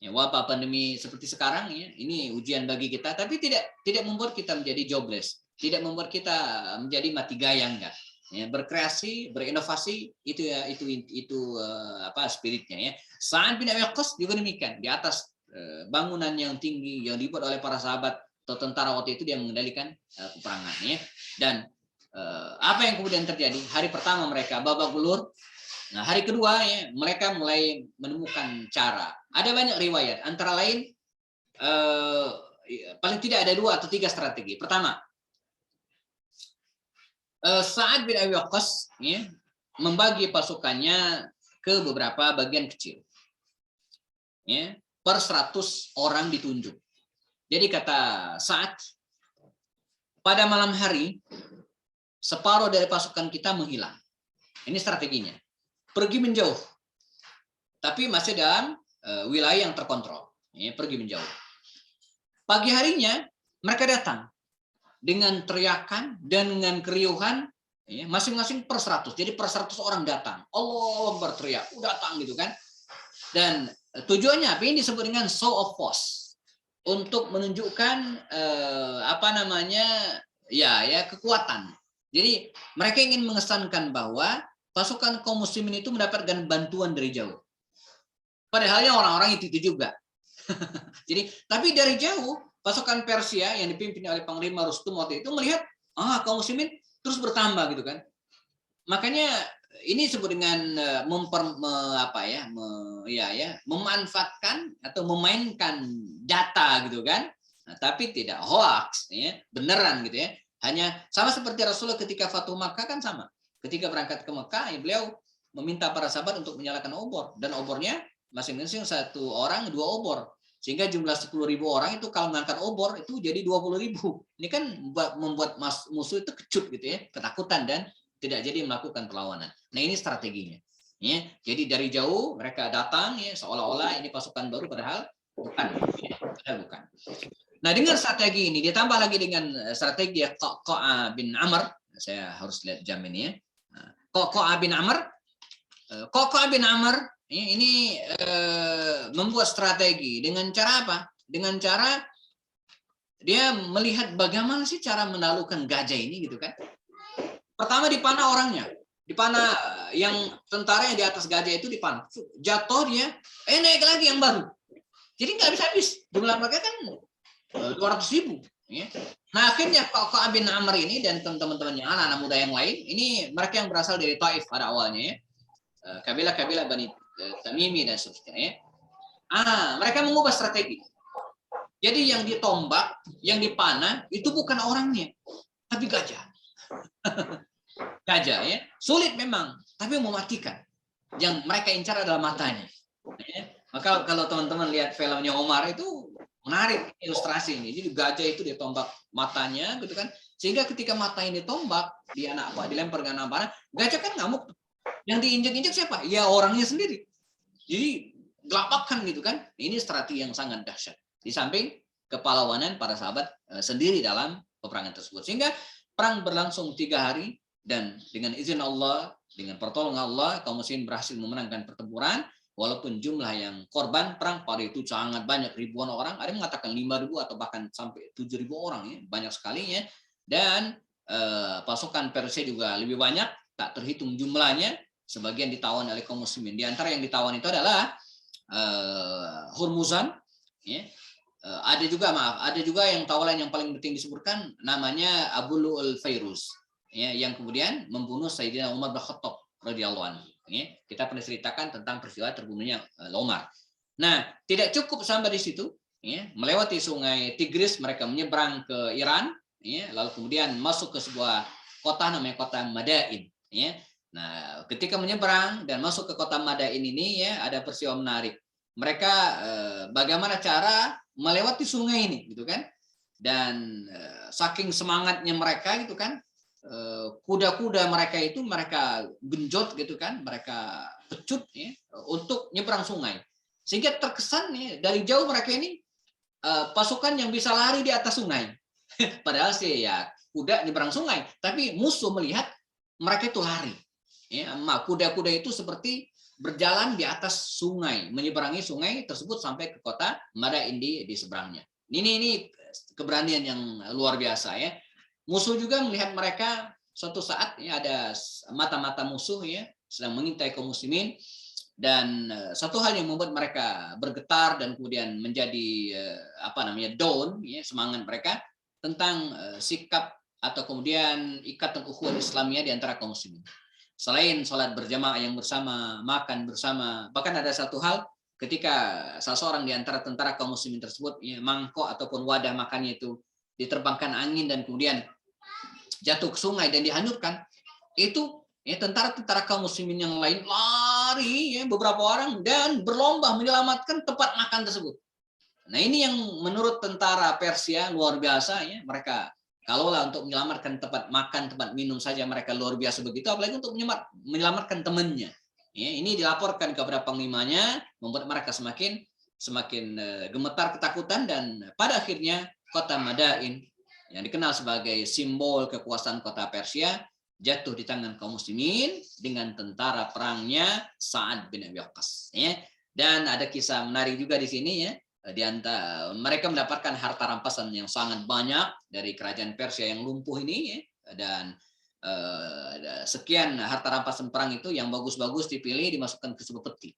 Ya, wabah pandemi seperti sekarang ya, ini ujian bagi kita, tapi tidak membuat kita menjadi jobless, tidak membuat kita menjadi mati gaya, enggak. ya, berkreasi, berinovasi, itu ya apa spiritnya ya. Sa'ad bin Abi Waqqas juga demikian, di atas bangunan yang tinggi yang dibuat oleh para sahabat atau tentara waktu itu, dia mengendalikan peperangan ya. Dan apa yang kemudian terjadi? Hari pertama mereka babak belur. Nah, hari kedua ya, mereka mulai menemukan cara. Ada banyak riwayat, antara lain paling tidak ada 2 atau 3 strategi. Pertama, Sa'ad bin Abi Waqqas ya, membagi pasukannya ke beberapa bagian kecil. Ya, per 100 orang ditunjuk. Jadi kata Sa'ad, pada malam hari separuh dari pasukan kita menghilang. Ini strateginya. Pergi menjauh. Tapi masih dalam wilayah yang terkontrol. Ya, pergi menjauh. Pagi harinya mereka datang dengan teriakan dan dengan keriuhan, ya, masing-masing per 100. Jadi per 100 orang datang. Allah berteriak, datang gitu kan. Dan tujuannya apa? Ini disebut dengan show of force, untuk menunjukkan kekuatan. Jadi mereka ingin mengesankan bahwa pasukan kaum muslimin itu mendapatkan bantuan dari jauh. Padahalnya orang-orang itu juga. Jadi tapi dari jauh pasukan Persia yang dipimpin oleh Panglima Rustum waktu itu melihat kaum muslimin terus bertambah gitu kan. Makanya ini disebut dengan memanfaatkan atau memainkan data gitu kan. Nah, tapi tidak hoax ya, beneran gitu ya. Hanya sama seperti Rasulullah ketika Fatuh Makkah kan sama. Ketika berangkat ke Mekah, ya, beliau meminta para sahabat untuk menyalakan obor, dan obornya masing-masing 1 orang 2 obor. Sehingga jumlah 10.000 orang itu kalau mengangkat obor itu jadi 20.000. Ini kan membuat musuh itu kecut gitu ya, ketakutan dan tidak jadi melakukan perlawanan. Nah, ini strateginya. Ya, jadi dari jauh mereka datang ya, seolah-olah ini pasukan baru, padahal bukan. Ya, padahal bukan. Nah, dengan strategi ini ditambah lagi dengan strategi Qa'qa'ah bin Amr. Saya harus lihat jam ini ya. Qa'qa'ah bin Amr. Qa'qa'ah bin Amr ini membuat strategi dengan cara apa? Dengan cara dia melihat bagaimana sih cara menaklukkan gajah ini gitu kan. Pertama dipanah orangnya, dipanah yang tentara yang di atas gajah itu dipanah, jatuh dia, naik lagi yang baru. Jadi nggak habis-habis, jumlah mereka kan 200.000. Ya. Nah akhirnya Qa'qa'ah bin Amr ini dan teman-temannya anak-anak muda yang lain, ini mereka yang berasal dari Taif pada awalnya ya, kabilah-kabilah Bani Tamimi dan seterusnya. Ya. Mereka mengubah strategi. Jadi yang ditombak, yang dipanah itu bukan orangnya, tapi gajah. Gajah ya, sulit memang, tapi mematikan. Yang mereka incar adalah matanya. Ya. Maka kalau teman-teman lihat filmnya Omar itu menarik ilustrasi ini. Jadi gajah itu ditombak matanya, gitu kan? Sehingga ketika mata ini ditombak, dilempar dengan panah, gajah kan ngamuk. Yang diinjak-injak siapa? Ya orangnya sendiri. Jadi gelapakkan gitu kan? Ini strategi yang sangat dahsyat. Di samping kepahlawanan para sahabat sendiri dalam peperangan tersebut. Sehingga perang berlangsung 3 hari dan dengan izin Allah, dengan pertolongan Allah, kaum muslimin berhasil memenangkan pertempuran. Walaupun jumlah yang korban perang pada itu sangat banyak, ribuan orang, ada yang mengatakan 5.000 atau bahkan sampai 7.000 orang ya, banyak sekali ya. Dan pasukan Persia juga lebih banyak, tak terhitung jumlahnya. Sebagian ditawan oleh kaum muslimin. Di antara yang ditawan itu adalah Hurmuzan ya. Ada juga yang tawanan yang paling penting disebutkan namanya Abu Lu'ul Fairuz ya, yang kemudian membunuh Sayyidina Umar bin Khattab radhiyallahu anhu ya. Kita pernah ceritakan tentang peristiwa terbunuhnya Umar. Nah, tidak cukup sampai di situ ya, melewati sungai Tigris mereka menyeberang ke Iran ya, lalu kemudian masuk ke sebuah kota namanya kota Madain ya. Nah, ketika menyeberang dan masuk ke kota Madain ini ya, ada peristiwa menarik. Mereka bagaimana cara melewati sungai ini gitu kan, dan saking semangatnya mereka gitu kan, kuda-kuda mereka itu mereka genjot gitu kan, mereka pecut ya, untuk nyebrang sungai, sehingga terkesan ya, dari jauh mereka ini pasukan yang bisa lari di atas sungai. Padahal sih ya kuda nyebrang sungai, tapi musuh melihat mereka itu lari ya, kuda-kuda itu seperti berjalan di atas sungai, menyeberangi sungai tersebut sampai ke kota Madain di seberangnya. Ini keberanian yang luar biasa ya. Musuh juga melihat mereka suatu saat ya ada mata-mata musuh ya sedang mengintai kaum muslimin, dan satu hal yang membuat mereka bergetar dan kemudian menjadi down ya semangat mereka tentang sikap atau kemudian ikatan ukhuwah Islamiyah di antara kaum muslimin. Selain sholat berjamaah yang bersama, makan bersama, bahkan ada satu hal ketika salah seorang di antara tentara kaum muslimin tersebut ya, mangkok ataupun wadah makannya itu diterbangkan angin dan kemudian jatuh ke sungai dan dihanyutkan, itu ya tentara-tentara kaum muslimin yang lain lari ya beberapa orang dan berlomba menyelamatkan tempat makan tersebut. Nah, ini yang menurut tentara Persia luar biasa ya, mereka kalaulah untuk menyelamatkan tempat makan, tempat minum saja mereka luar biasa begitu, apalagi untuk menyelamatkan temannya. Ya, ini dilaporkan kepada panglimanya, membuat mereka semakin gemetar ketakutan, dan pada akhirnya kota Madain yang dikenal sebagai simbol kekuasaan kota Persia jatuh di tangan kaum muslimin dengan tentara perangnya Sa'ad bin Abi Waqqas. Ya. Dan ada kisah menarik juga di sini ya. Di antara mereka mendapatkan harta rampasan yang sangat banyak dari kerajaan Persia yang lumpuh ini ya. Dan sekian harta rampasan perang itu yang bagus-bagus dipilih dimasukkan ke sebuah peti.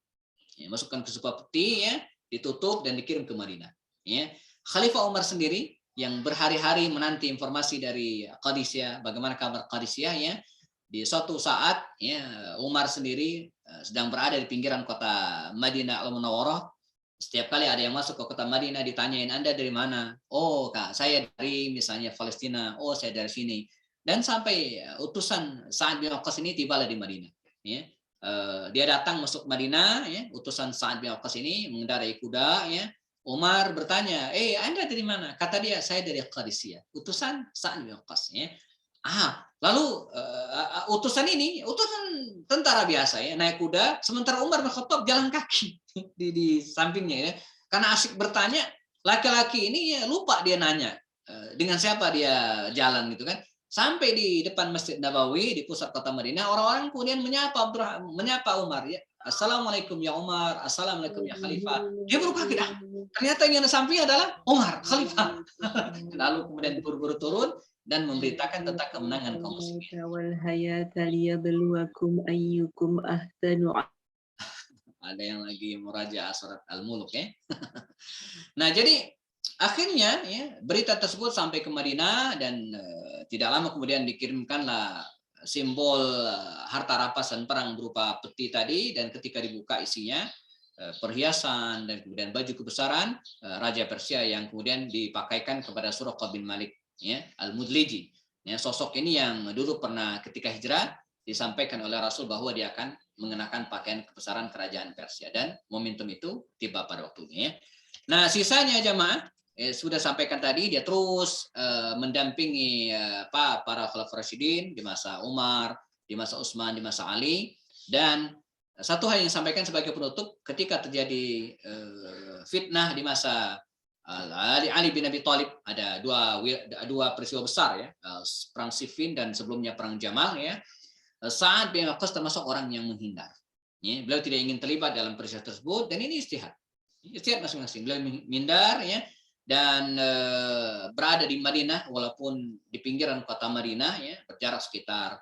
Ya, masukkan ke sebuah peti ya, ditutup dan dikirim ke Madinah. Ya. Khalifah Umar sendiri yang berhari-hari menanti informasi dari Qadisiyah, bagaimana kabar Qadisiyah ya. Di suatu saat ya Umar sendiri sedang berada di pinggiran kota Madinah Al-Munawwarah. Setiap kali ada yang masuk ke kota Madinah ditanyain, Anda dari mana? Oh kak, saya dari misalnya Palestina. Oh saya dari sini. Dan sampai utusan Sa'ad bin Waqqas ini tibalah di Madinah. Ya. Dia datang masuk Madinah, ya. Utusan Sa'ad bin Waqqas ini mengendarai kuda. Ya. Umar bertanya, Anda dari mana? Kata dia, saya dari Qadisiyah. Utusan Sa'ad bin Waqqas. Ya. Lalu utusan ini, utusan tentara biasa ya, naik kuda, sementara Umar bin Khattab jalan kaki di sampingnya ya. Karena asik bertanya, laki-laki ini ya lupa dia nanya dengan siapa dia jalan gitu kan. Sampai di depan Masjid Nabawi di pusat kota Madinah, orang-orang kemudian menyapa Umar ya. Assalamualaikum ya Umar, assalamualaikum ya Khalifah. Dia baru kaget, ternyata yang di samping adalah Umar, Khalifah. Lalu kemudian buru-buru turun dan memberitakan tentang kemenangan kaum muslimin. Ada yang lagi murajaah surat Al-Mulk ya. Nah, jadi akhirnya ya berita tersebut sampai ke Madinah dan tidak lama kemudian dikirimkanlah simbol harta rampasan perang berupa peti tadi, dan ketika dibuka isinya perhiasan dan kemudian baju kebesaran Raja Persia yang kemudian dipakaikan kepada Suraqah bin Malik ya, Al-Mudliji. Ya, sosok ini yang dulu pernah ketika hijrah disampaikan oleh Rasul bahwa dia akan mengenakan pakaian kebesaran kerajaan Persia, dan momentum itu tiba pada waktunya. Ya. Nah, sisanya jamaah sudah sampaikan tadi, dia terus mendampingi para Khalifah Rasyidin di masa Umar, di masa Utsman, di masa Ali, dan satu hal yang disampaikan sebagai penutup, ketika terjadi fitnah di masa Ali bin Abi Thalib, ada dua peristiwa besar ya, perang Siffin dan sebelumnya perang Jamal ya. Sa'ad bin Waqqas termasuk orang yang menghindar. Ya, beliau tidak ingin terlibat dalam peristiwa tersebut, dan ini istihad masing-masing. Beliau menghindar ya, dan berada di Madinah walaupun di pinggiran kota Madinah ya, berjarak sekitar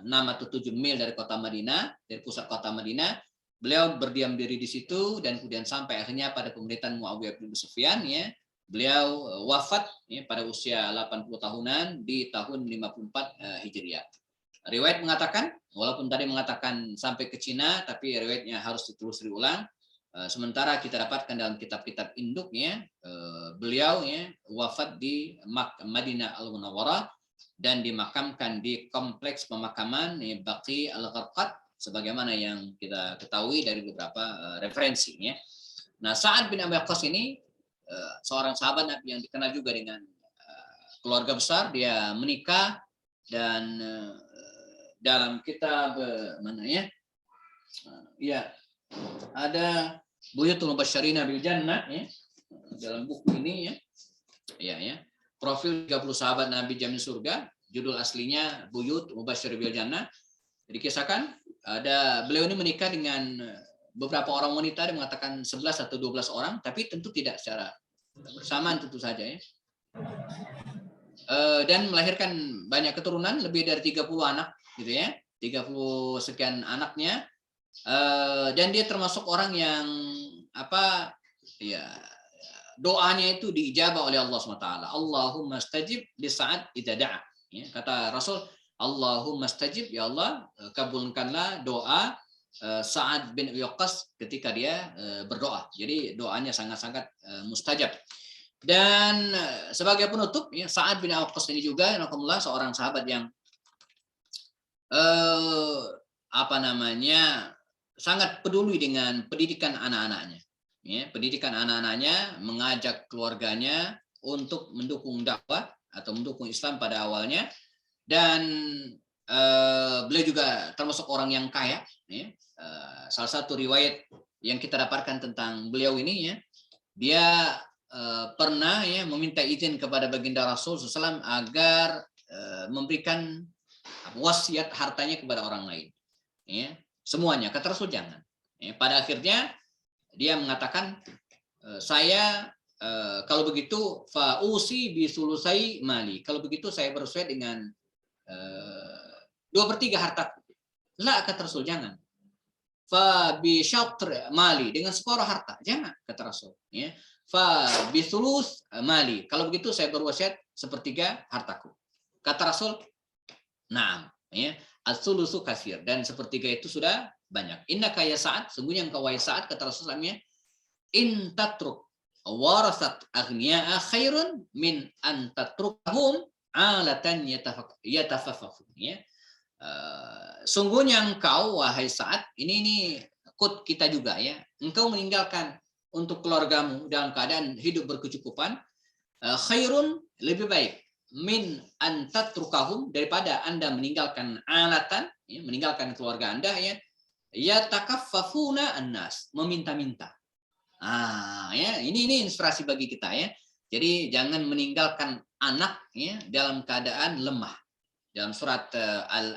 6 atau 7 mil dari kota Madinah, dari pusat kota Madinah. Beliau berdiam diri di situ, dan kemudian sampai akhirnya pada pemerintahan Muawiyah bin Sufyan ya, beliau wafat ya, pada usia 80 tahunan di tahun 54 Hijriah. Riwayat mengatakan, walaupun tadi mengatakan sampai ke Cina, tapi riwayatnya harus ditelusuri ulang. Sementara kita dapatkan dalam kitab-kitab induknya, beliau ya wafat di Madinah Al-Munawwarah dan dimakamkan di kompleks pemakaman Baqi Al-Gharqad, sebagaimana yang kita ketahui dari beberapa referensinya. Nah, Sa'ad bin Abi Waqqas ini seorang sahabat Nabi yang dikenal juga dengan keluarga besar. Dia menikah, dan dalam kitab mana ya? Ya, ada Buyutul Mubasysyirina bil Jannah ya. Dalam buku ini ya. Profil 30 sahabat Nabi jamin surga, judul aslinya Buyut Mubasysyir bil Jannah. Dikisahkan ada beliau ini menikah dengan beberapa orang wanita, yang mengatakan 11 atau 12 orang, tapi tentu tidak secara bersamaan tentu saja ya. dan melahirkan banyak keturunan, lebih dari 30 anak gitu ya, 30 sekian anaknya. Dan dia termasuk orang yang apa ya, doanya itu diijabah oleh Allah SWT. Allahumma stajib di saat idza da'a. Ya, kata Rasul, Allahumma stajib, ya Allah kabulkanlah doa Sa'ad bin Abi Waqqas ketika dia berdoa. Jadi doanya sangat-sangat mustajab. Dan sebagai penutup, ya, Sa'ad bin Abi Waqqas ini juga seorang sahabat yang sangat peduli dengan pendidikan anak-anaknya. Ya, pendidikan anak-anaknya, mengajak keluarganya untuk mendukung dakwah atau mendukung Islam pada awalnya. Dan beliau juga termasuk orang yang kaya. Ya. Salah satu riwayat yang kita dapatkan tentang beliau ini, ya, dia pernah ya meminta izin kepada baginda Rasul SAW agar memberikan wasiat hartanya kepada orang lain. Ya. Semuanya, kata Rasul jangan. Ya, pada akhirnya dia mengatakan, saya kalau begitu fausi bisulusai mali. Kalau begitu saya berwasiat dengan 2/3 harta. La, kata Rasul jangan. Fa bi syatr mali, dengan separuh harta. Jangan, kata Rasul. Ya. Fa bisulus mali. Kalau begitu saya berwasiat 1/3 hartaku. Kata Rasul, nah, ya, as-sulusu kasir, dan 1/3 itu sudah banyak. Inna kaya saat, sungguhnya engkau wahai Sa'ad, kata Rasulullah, in tatruk warasat aghniya'a khairun min an tatrukahum alatan yatafaffafun. Ya. Sungguhnya engkau wahai Sa'ad, ini quote kita juga ya, engkau meninggalkan untuk keluargamu dalam keadaan hidup berkecukupan, khairun, lebih baik, min antatrukahum, daripada Anda meninggalkan alatan, ya, meninggalkan keluarga Anda, ya takaffafuna annas, meminta-minta. Ya, ini inspirasi bagi kita ya. Jadi jangan meninggalkan anak ya dalam keadaan lemah. Dalam surat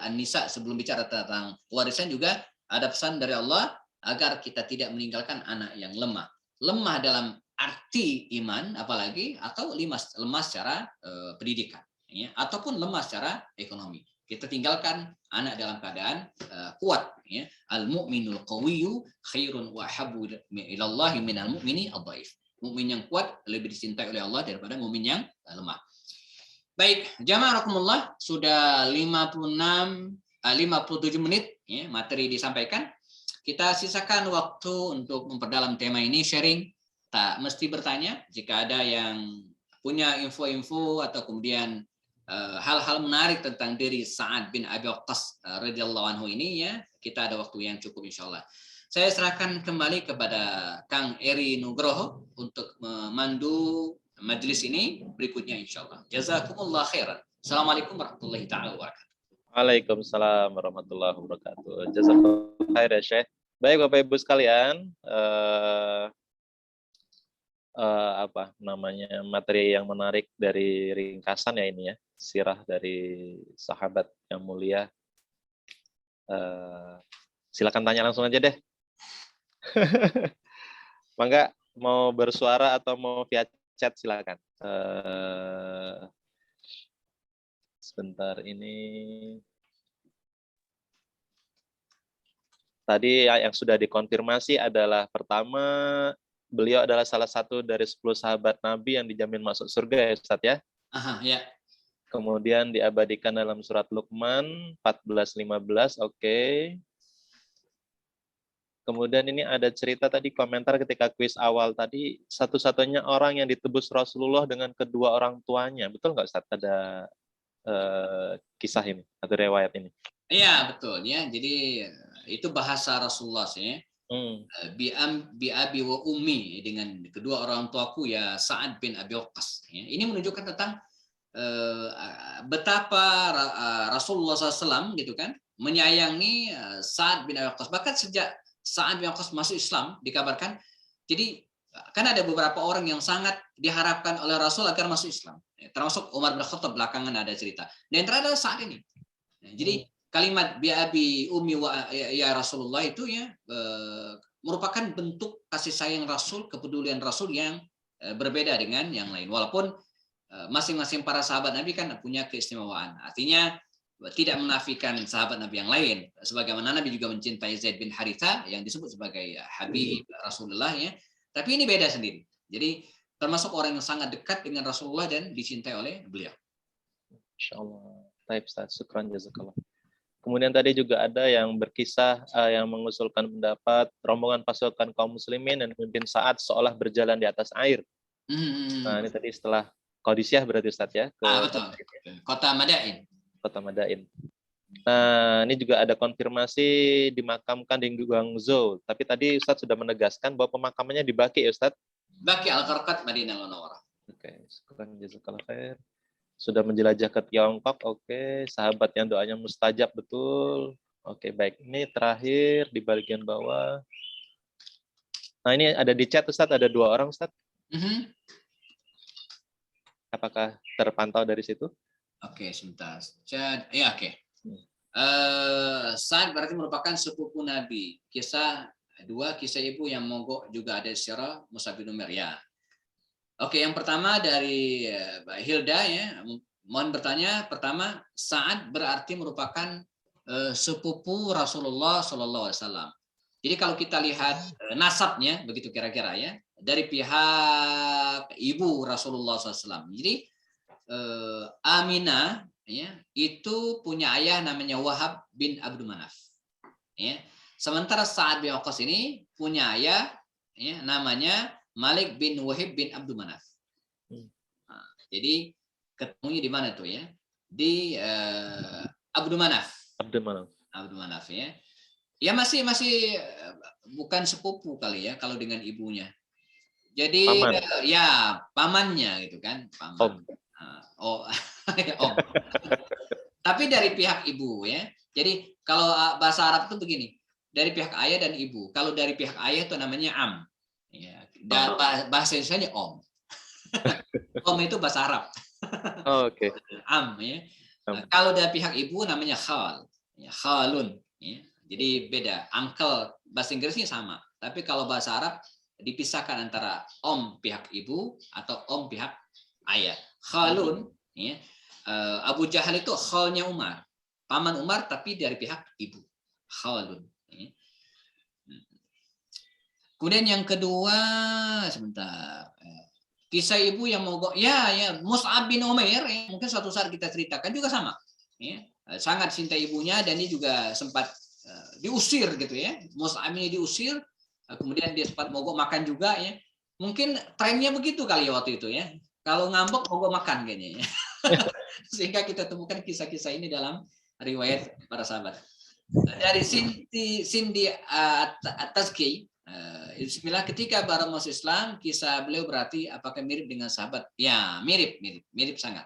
An-Nisa sebelum bicara tentang warisan juga ada pesan dari Allah agar kita tidak meninggalkan anak yang lemah. Lemah dalam arti iman apalagi, atau lemah secara pendidikan, ya, ataupun lemah secara ekonomi. Kita tinggalkan anak dalam keadaan kuat. Ya. Al-mu'minul qawiyyu khairun wa habbu ilallahi minal mu'mini ad-dhaif. Mukmin yang kuat lebih dicintai oleh Allah daripada mukmin yang lemah. Baik, jamaah rahimakumullah, sudah 57 menit ya, materi disampaikan. Kita sisakan waktu untuk memperdalam tema ini, sharing. Tak mesti bertanya, jika ada yang punya info-info atau kemudian hal-hal menarik tentang diri Sa'ad bin Abi Waqqas radhiyallahu anhu ini, ya, kita ada waktu yang cukup insyaallah. Saya serahkan kembali kepada Kang Eri Nugroho untuk memandu majelis ini berikutnya insyaallah. Jazakumullah khairan. Assalamualaikum warahmatullahi taala wabarakatuh. Waalaikumsalam warahmatullahi wabarakatuh. Jazakumullah khair ya Syekh. Baik Bapak Ibu sekalian, materi yang menarik dari ringkasan ya ini ya, sirah dari sahabat yang mulia. Silakan tanya langsung aja deh. Mangga, mau bersuara atau mau via chat silakan. Sebentar ini. Tadi yang sudah dikonfirmasi adalah pertama, beliau adalah salah satu dari 10 sahabat Nabi yang dijamin masuk surga ya Ustaz ya. Ya. Kemudian diabadikan dalam surat Luqman 14-15, oke. Kemudian ini ada cerita tadi, komentar ketika kuis awal tadi, satu-satunya orang yang ditebus Rasulullah dengan kedua orang tuanya. Betul nggak Ustaz? Ada kisah ini atau riwayat ini? Iya, betul ya. Jadi itu bahasa Rasulullah ya. Bi abi wa ummi, dengan kedua orang tuaku ya Sa'ad bin Abi Waqqas. Ya. Ini menunjukkan tentang betapa Rasulullah SAW gitu kan menyayangi Sa'ad bin Abi Waqqas. Bahkan sejak Sa'ad bin Abi Waqqas masuk Islam dikabarkan. Jadi kan ada beberapa orang yang sangat diharapkan oleh Rasul agar masuk Islam. Termasuk Umar bin Khattab, belakangan ada cerita. Dan terhadap saat ini. Jadi kalimat bi abi ummi wa ya Rasulullah itu ya merupakan bentuk kasih sayang Rasul, kepedulian Rasul yang berbeda dengan yang lain. Walaupun masing-masing para sahabat Nabi kan punya keistimewaan. Artinya tidak menafikan sahabat Nabi yang lain. Sebagaimana Nabi juga mencintai Zaid bin Haritha yang disebut sebagai Habib Rasulullah ya. Tapi ini beda sendiri. Jadi termasuk orang yang sangat dekat dengan Rasulullah dan dicintai oleh beliau. Insyaallah. Baik Ustaz, syukran jazakallah. Kemudian tadi juga ada yang berkisah yang mengusulkan pendapat rombongan pasukan kaum muslimin dan pemimpin Sa'ad seolah berjalan di atas air. Nah, ini tadi setelah Qadisiyah berarti Ustaz ya ke Betul. Kota Madain. Kota Madain. Nah, ini juga ada konfirmasi dimakamkan di Guangzhou. Tapi tadi Ustaz sudah menegaskan bahwa pemakamannya di Baqi ya Ustaz? Baqi Al-Gharqad Madinah Munawwarah. Oke, syukran jazakallah khair. Sudah menjelajah ke Tiongkok, oke. Sahabat yang doanya mustajab, betul. Oke, baik. Ini terakhir di bagian bawah. Nah, ini ada di chat, Ustaz, ada 2 orang, Ustaz. Apakah terpantau dari situ? Oke, sebentar. Chat, ya oke. Sa'ad berarti merupakan sepupu Nabi. Kisah ibu yang mogok juga ada sirah Mus'ab bin Umair ya. Oke, yang pertama dari Mbak Hilda ya, mohon bertanya. Pertama, Sa'ad berarti merupakan sepupu Rasulullah SAW. Jadi kalau kita lihat nasabnya, begitu kira-kira ya, dari pihak ibu Rasulullah SAW. Jadi Aminah ya, itu punya ayah namanya Wahab bin Abdul Manaf. Ya. Sementara Sa'ad bin Waqqas ini punya ayah ya, namanya Malik bin Wahib bin Abdul Manaf. Nah, jadi ketemunya di mana tuh ya? Di Abdul Manaf. Abdul Manaf ya. Ya masih bukan sepupu kali ya kalau dengan ibunya. Jadi paman. Ya pamannya gitu kan, paman. Om. Om. Tapi dari pihak ibu ya. Jadi kalau bahasa Arab itu begini, dari pihak ayah dan ibu. Kalau dari pihak ayah itu namanya am. Ya, dan bahasa Indonesia om. Om itu bahasa Arab. Oke. Am ya. Kalau dari pihak ibu namanya khal. Ya, khalun ya. Jadi beda. Uncle bahasa Inggrisnya sama. Tapi kalau bahasa Arab dipisahkan antara om pihak ibu atau om pihak ayah. Khalun ya. Abu Jahal itu khalnya Umar. Paman Umar tapi dari pihak ibu. Khalun ya. Kemudian yang kedua, sebentar. Kisah ibu yang mogok, ya Mus'ab bin Umair, ya, mungkin suatu saat kita ceritakan juga sama. Ya, sangat cinta ibunya dan dia juga sempat diusir gitu ya. Mus'ab ini diusir, kemudian dia sempat mogok makan juga ya. Mungkin trennya begitu kali ya waktu itu ya. Kalau ngambek mogok makan kayaknya ya. Sehingga kita temukan kisah-kisah ini dalam riwayat para sahabat. Dari Cindy At-Tazki, Bismillah, ketika baru masuk Islam, kisah beliau berarti apakah mirip dengan sahabat? Ya, mirip sangat.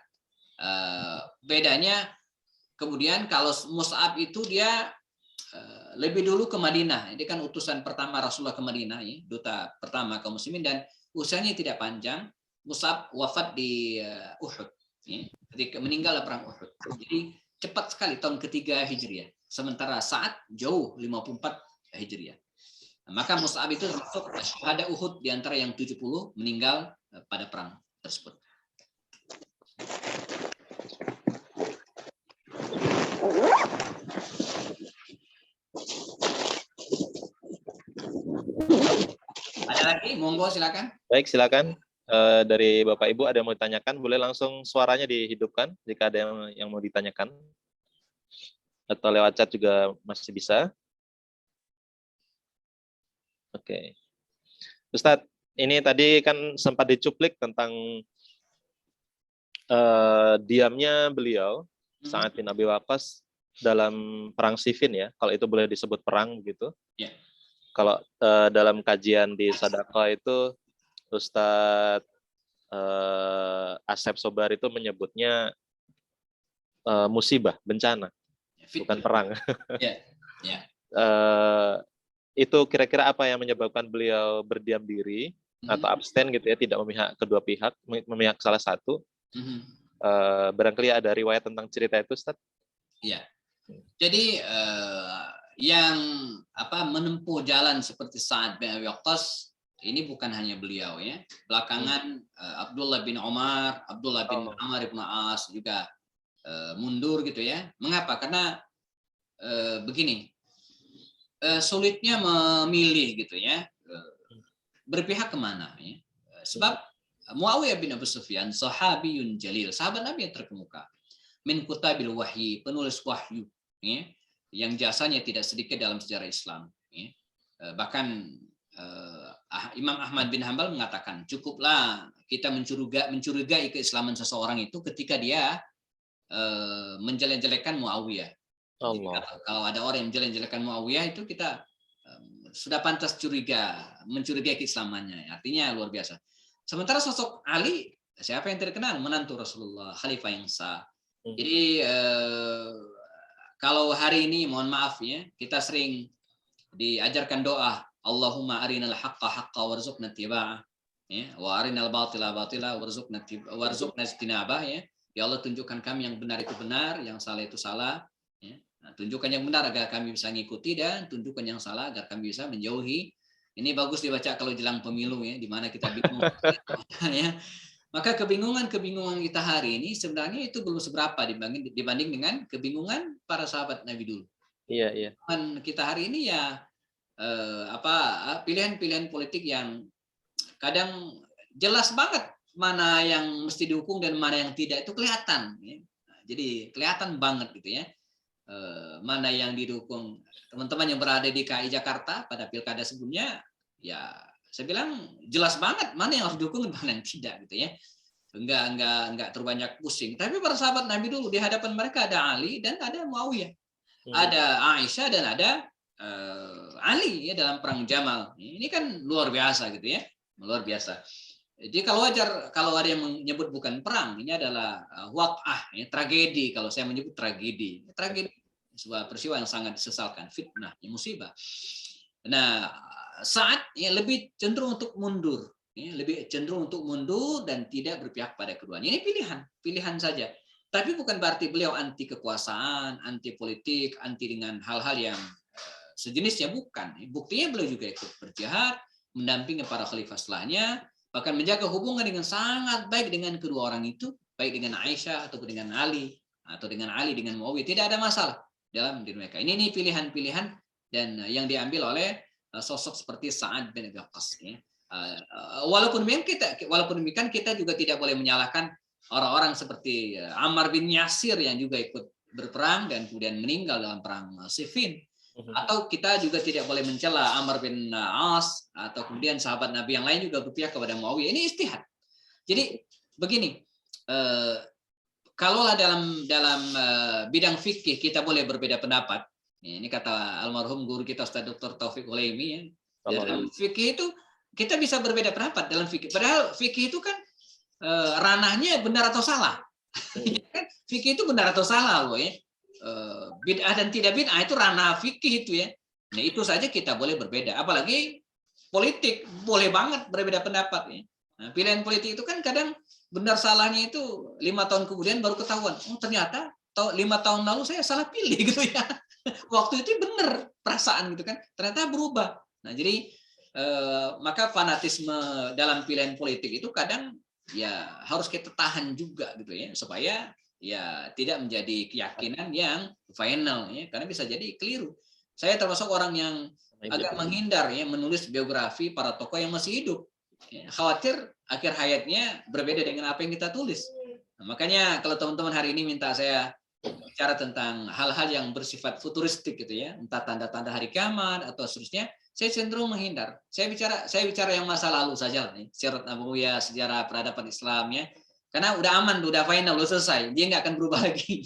Bedanya kemudian kalau Mus'ab itu dia lebih dulu ke Madinah. Ini kan utusan pertama Rasulullah ke Madinah, ya, duta pertama kaum muslimin, dan usianya tidak panjang. Mus'ab wafat di Uhud, ya, ketika meninggal perang Uhud. Jadi cepat sekali tahun ketiga Hijriah. Sementara Sa'ad jauh 54 Hijriah. Maka Mus'ab itu termasuk syuhada Uhud di antara yang 70 meninggal pada perang tersebut. Ada lagi? Monggo silakan. Baik, silakan. Dari Bapak Ibu ada yang mau ditanyakan, boleh langsung suaranya dihidupkan jika ada yang mau ditanyakan. Atau lewat chat juga masih bisa. Oke. Ustadz, ini tadi kan sempat dicuplik tentang diamnya beliau, Sa'ad bin Abi Waqqas, dalam perang Siffin ya, kalau itu boleh disebut perang begitu. Yeah. Kalau dalam kajian di Sadaqah itu, Ustadz Asep Sobar itu menyebutnya musibah, bencana, bukan perang. Yeah. Yeah. Itu kira-kira apa yang menyebabkan beliau berdiam diri atau abstain gitu ya, tidak memihak kedua pihak, memihak salah satu. Barangkali ada riwayat tentang cerita itu, Ustaz? Iya. Jadi yang menempuh jalan seperti Sa'ad bin Abi Waqqas ini bukan hanya beliau ya. Belakangan Abdullah bin Umar, Abdullah bin Amr bin As juga mundur gitu ya. Mengapa? Karena begini, sulitnya memilih gitu ya, berpihak kemana ya. Sebab Muawiyah bin Abu Sufyan sahabiyun jalil, sahabat Nabi yang terkemuka, min kutabil wahyi, penulis wahyu ya, yang jasanya tidak sedikit dalam sejarah Islam ya. Bahkan Imam Ahmad bin Hambal mengatakan cukuplah kita mencurigai keislaman seseorang itu ketika dia menjelek-jelekan Muawiyah. Kalau ada orang yang menjelek-jelekan Muawiyah itu kita sudah pantas mencurigai keislamannya. Artinya luar biasa. Sementara sosok Ali, siapa yang terkenal? Menantu Rasulullah, khalifah yang sah. Jadi kalau hari ini mohon maaf ya, kita sering diajarkan doa, Allahumma arinal haqqa haqqa warzuqna tiba'ah ya, wa arinal batila batila warzuqna istinabah ya. Ya Allah, tunjukkan kami yang benar itu benar, yang salah itu salah ya. Nah, tunjukkan yang benar agar kami bisa mengikuti, dan tunjukkan yang salah agar kami bisa menjauhi. Ini bagus dibaca kalau jelang pemilu ya, di mana kita bingung ya. Maka kebingungan kita hari ini sebenarnya itu belum seberapa dibanding dengan kebingungan para sahabat Nabi dulu. Iya, iya. Kita hari ini ya pilihan-pilihan politik yang kadang jelas banget mana yang mesti didukung dan mana yang tidak, itu kelihatan ya. Jadi kelihatan banget gitu ya, mana yang didukung. Teman-teman yang berada di DKI Jakarta pada pilkada sebelumnya ya, saya bilang jelas banget mana yang harus didukung dan mana yang tidak gitu ya. Enggak terbanyak pusing. Tapi para sahabat Nabi dulu di hadapan mereka ada Ali dan ada Muawiyah. Ada Aisyah dan ada Ali ya dalam perang Jamal. Ini kan luar biasa gitu ya. Luar biasa. Jadi kalau wajar kalau ada yang menyebut bukan perang, ini adalah waq'ah ya, tragedi. Kalau saya menyebut tragedi. Tragedi sebuah peristiwa yang sangat disesalkan, fitnah, ya, musibah. Nah, saat ya lebih cenderung untuk mundur, ya, lebih cenderung untuk mundur dan tidak berpihak pada keduanya. Ini pilihan saja. Tapi bukan berarti beliau anti kekuasaan, anti politik, anti dengan hal-hal yang sejenisnya, bukan. Buktinya beliau juga ikut berjihad, mendampingi para khalifah setelahnya, bahkan menjaga hubungan dengan sangat baik dengan kedua orang itu, baik dengan Aisyah ataupun dengan Ali, atau dengan Ali dengan Muawiyah, tidak ada masalah dalam diri mereka. Ini pilihan-pilihan dan yang diambil oleh sosok seperti Sa'ad bin Abi Waqqas. Ya. Walaupun demikian kita juga tidak boleh menyalahkan orang-orang seperti Ammar bin Yasir yang juga ikut berperang dan kemudian meninggal dalam perang Siffin. Atau kita juga tidak boleh mencela Amr bin As atau kemudian sahabat Nabi yang lain juga berpihak kepada Muawiyah. Ini ijtihad. Jadi begini, kalaulah dalam bidang fikih kita boleh berbeda pendapat. Ini kata almarhum guru kita Ustaz Dr. Taufik Ulaimi ya. Dalam fikih itu kita bisa berbeda pendapat dalam fikih. Padahal fikih itu kan ranahnya benar atau salah. Fikih itu benar atau salah loh ya. Bid'ah dan tidak bid'ah itu ranah fikih itu ya. Nah, itu saja kita boleh berbeda. Apalagi politik boleh banget berbeda pendapat ya. Nah, pilihan politik itu kan kadang benar salahnya itu 5 tahun kemudian baru ketahuan. Oh, ternyata 5 tahun lalu saya salah pilih gitu ya. Waktu itu benar perasaan gitu kan. Ternyata berubah. Nah, jadi maka fanatisme dalam pilihan politik itu kadang ya harus kita tahan juga gitu ya, supaya ya tidak menjadi keyakinan yang final ya, karena bisa jadi keliru. Saya termasuk orang yang agak menghindar ya menulis biografi para tokoh yang masih hidup. Ya, khawatir akhir hayatnya berbeda dengan apa yang kita tulis. Nah, makanya kalau teman-teman hari ini minta saya bicara tentang hal-hal yang bersifat futuristik gitu ya, entah tanda-tanda hari kiamat atau seterusnya, saya cenderung menghindar. Saya bicara yang masa lalu saja nih, Sirat Nabawiyah, sejarah peradaban Islam ya. Karena udah aman, udah final, udah selesai. Dia nggak akan berubah lagi.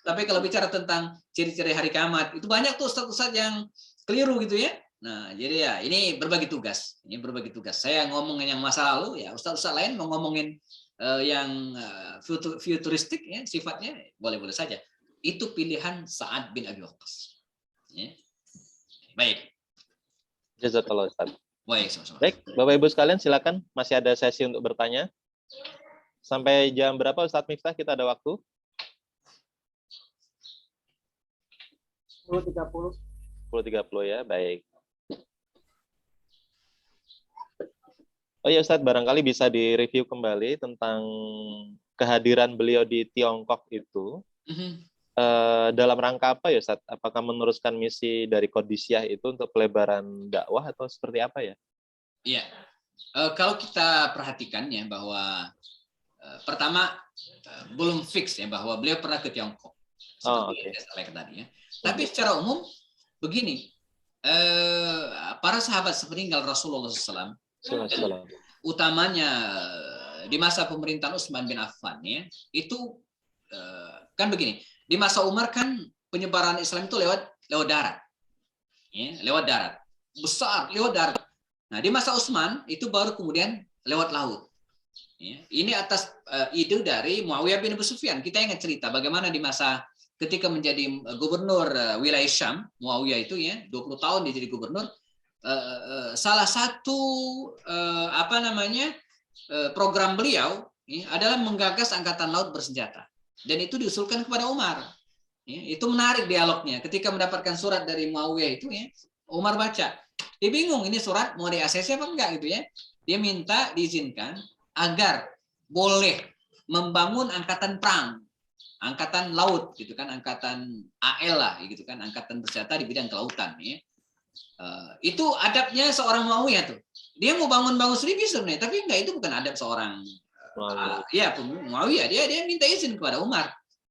Tapi kalau bicara tentang ciri-ciri hari kiamat, itu banyak tuh ustaz-ustaz yang keliru gitu ya. Nah, jadi ya ini berbagi tugas. Ini berbagi tugas. Saya ngomongin yang masa lalu, ya ustaz-ustaz lain mau ngomongin yang futuristik ya sifatnya, boleh-boleh saja. Itu pilihan Sa'ad bin Abi Waqqas. Ya. Baik. Jazakallah Ustaz. Baik, sama-sama. Baik, Bapak Ibu sekalian silakan, masih ada sesi untuk bertanya. Sampai jam berapa Ustadz Miftah kita ada waktu? 10.30. 10.30 ya, baik. Oh ya Ustadz, barangkali bisa direview kembali tentang kehadiran beliau di Tiongkok itu. Mhm. Dalam rangka apa ya Ustadz? Apakah meneruskan misi dari Qadisiyah itu untuk pelebaran dakwah atau seperti apa ya? Iya. Kalau kita perhatikan ya bahwa pertama belum fix ya bahwa beliau pernah ke Tiongkok seperti yang saya sampaikan tadi ya. Tapi secara umum begini, para sahabat sepeninggal Rasulullah SAW, utamanya di masa pemerintahan Utsman bin Affan ya, itu kan begini, di masa Umar kan penyebaran Islam itu lewat darat, ya, lewat darat besar, lewat darat. Nah di masa Utsman itu baru kemudian lewat laut. Ya, ini atas ide dari Muawiyah bin Abu Sufyan. Kita ingat cerita bagaimana di masa ketika menjadi gubernur wilayah Syam, Muawiyah itu ya 20 tahun dia jadi gubernur. Salah satu program beliau ya, adalah menggagas angkatan laut bersenjata, dan itu diusulkan kepada Umar. Ya, itu menarik dialognya. Ketika mendapatkan surat dari Muawiyah itu ya, Umar baca, dia bingung ini surat mau di ACC apa enggak gitu ya. Dia minta diizinkan agar boleh membangun angkatan perang, angkatan laut gitu kan, angkatan AL lah gitu kan, angkatan bersenjata di bidang kelautan ya. Itu adabnya seorang Muawiyah tuh. Dia mau bangun sendiri sebenarnya, tapi enggak, itu bukan adab seorang Muawiyah. Dia minta izin kepada Umar.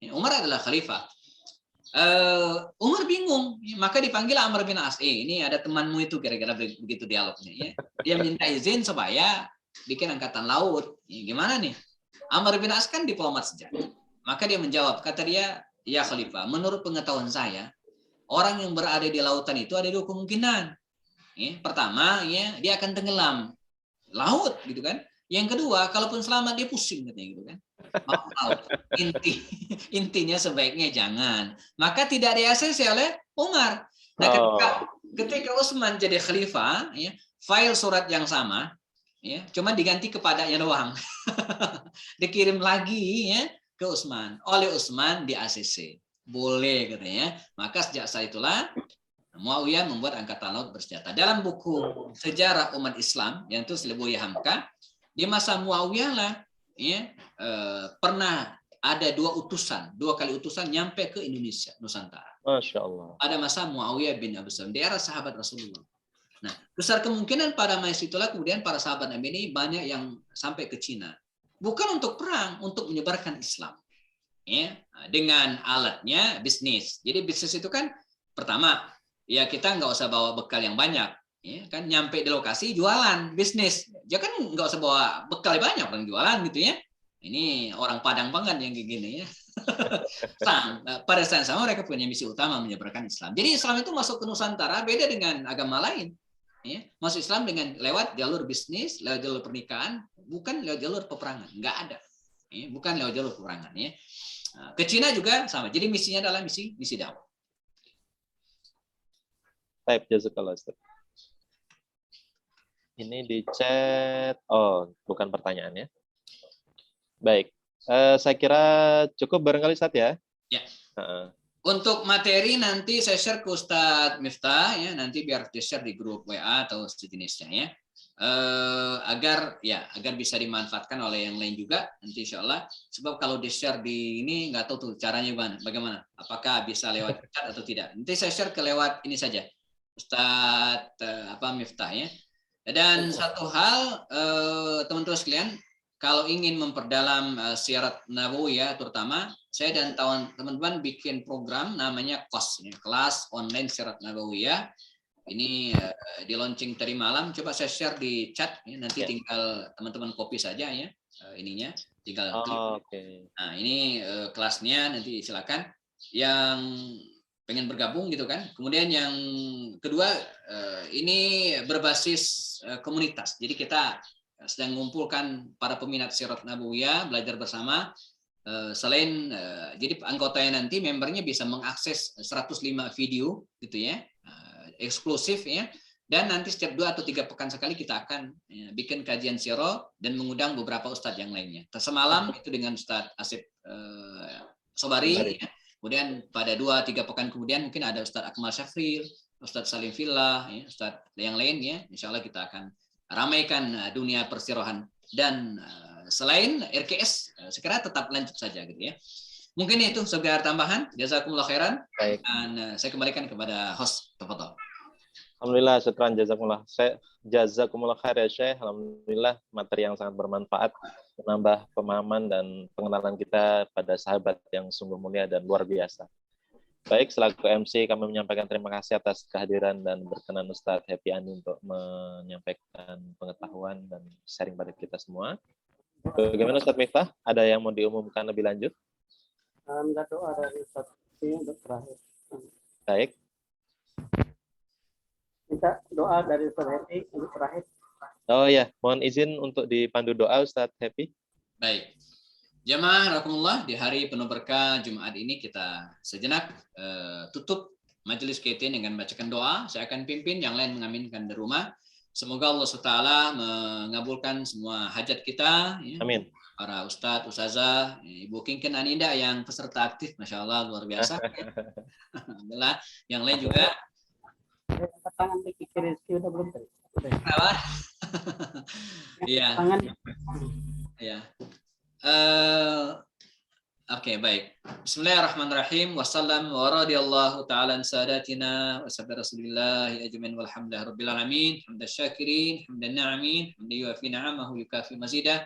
Umar adalah khalifah. Umar bingung, maka dipanggil Amr bin As. Ini ada temanmu itu, kira-kira begitu dialognya ya. Dia minta izin supaya bikin angkatan laut. Gimana nih? Amr bin As kan diplomat sejati. Maka dia menjawab, kata dia, ya Khalifah, menurut pengetahuan saya, orang yang berada di lautan itu ada dua kemungkinan. Ya, pertama, ya dia akan tenggelam laut, gitu kan. Yang kedua, kalaupun selamat dia pusing, katanya gitu kan. Intinya sebaiknya jangan. Maka tidak di-ACC oleh Umar. Nah, ketika Utsman jadi khalifah, ya, file surat yang sama, ya, cuma diganti kepadanya doang. Dikirim lagi ya ke Utsman. Oleh Utsman di ACC. Boleh katanya. Maka sejak saat itulah Muawiyah membuat angkatan laut bersenjata. Dalam buku sejarah umat Islam yang itu Buya Hamka, di masa Muawiyah lah ya, pernah ada dua kali utusan nyampe ke Indonesia, Nusantara. Masya Allah. Pada masa Muawiyah bin Abu Sufyan, di era sahabat Rasulullah. Nah, besar kemungkinan pada masa itulah kemudian para sahabat Nabi ini banyak yang sampai ke Cina. Bukan untuk perang, untuk menyebarkan Islam. Ya, dengan alatnya bisnis. Jadi bisnis itu kan pertama, ya kita nggak usah bawa bekal yang banyak. Ya, kan nyampe di lokasi jualan, bisnis. Ya kan nggak usah bawa bekal banyak, orang jualan gitu ya. Ini orang Padang banget yang kayak gini ya. Pada saat sama mereka punya misi utama menyebarkan Islam. Jadi Islam itu masuk ke Nusantara beda dengan agama lain. Ya, masuk Islam dengan lewat jalur bisnis, lewat jalur pernikahan, bukan lewat jalur peperangan. Nggak ada. Ya, bukan lewat jalur peperangan. Ya. Ke Cina juga sama. Jadi misinya adalah misi dakwah. Baik, jazakallah Ustaz. Ini di chat. Oh, bukan pertanyaan ya. Baik. Saya kira cukup barangkali Ustaz ya. Ya. Untuk materi nanti saya share ke Ustadz Miftah ya, nanti biar di-share di grup WA atau sejenisnya ya. Agar bisa dimanfaatkan oleh yang lain juga nanti insya Allah. Sebab kalau di-share di ini nggak tahu tuh caranya bagaimana. Apakah bisa lewat chat atau tidak. Nanti saya share ke lewat ini saja. Ustadz Miftah ya. Dan satu hal teman-teman sekalian, kalau ingin memperdalam syirat Nabawiyah terutama, saya dan teman-teman bikin program namanya KOS, ya, kelas online syirat Nabawiyah. Ini di launching tadi malam, coba saya share di chat ya, nanti tinggal teman-teman copy saja ya ininya, tinggal klik. Nah, ini kelasnya nanti silakan yang pengen bergabung gitu kan. Kemudian yang kedua ini berbasis komunitas. Jadi kita sedang mengumpulkan para peminat syirat Nabawiyah belajar bersama. Selain jadi anggotanya nanti membernya bisa mengakses 105 video gitu ya, eksklusif ya. Dan nanti setiap 2 atau 3 pekan sekali kita akan bikin kajian siro dan mengundang beberapa ustadz yang lainnya. Semalam itu dengan Ustadz Asif Sobari. Ya. Kemudian pada 2-3 pekan kemudian mungkin ada Ustadz Akmal Syafril, Ustadz Salim Fillah, ya, Ustadz yang lain ya. Insya Allah kita akan ramaikan dunia persirohan. Dan selain RKS, sekira tetap lanjut saja gitu ya. Mungkin itu sekedar tambahan. Jazakumullah khairan. Baik. Dan saya kembalikan kepada host. Tafadhol. Alhamdulillah, syukran jazakumullah khair ya Syekh. Alhamdulillah materi yang sangat bermanfaat, menambah pemahaman dan pengenalan kita pada sahabat yang sungguh mulia dan luar biasa. Baik, selaku MC kami menyampaikan terima kasih atas kehadiran dan berkenan Ustadz Happy Andi untuk menyampaikan pengetahuan dan sharing pada kita semua. Bagaimana Ustadz Miftah? Ada yang mau diumumkan lebih lanjut? Minta doa dari Ustadz untuk terakhir. Baik. Minta doa dari Ustadz Happy untuk terakhir. Oh ya, mohon izin untuk dipandu doa Ustadz Happy. Baik. Jamaah rahimakumullah, di hari penuh berkah Jumat ini kita sejenak tutup majelis KT dengan bacakan doa. Saya akan pimpin, yang lain mengaminkan di rumah. Semoga Allah SWT mengabulkan semua hajat kita. Ya. Amin. Para ustadz, ustazah, Ibu Kinken Aninda yang peserta aktif, Masya Allah luar biasa. Alhamdulillah. Yang lain juga. Tangan di kiri udah belum tadi. Apa? Iya. Tangan. Ya. Oke, baik. Bismillahirrahmanirrahim. Wassalam wa radiyallahu ta'ala an sadatina wa sabbi rasulillah ajmain walhamdulillahi rabbil alamin. Hamdan syakirin, hamdan na'amin, hamdan yuafi na'amahu yukafi mazidah.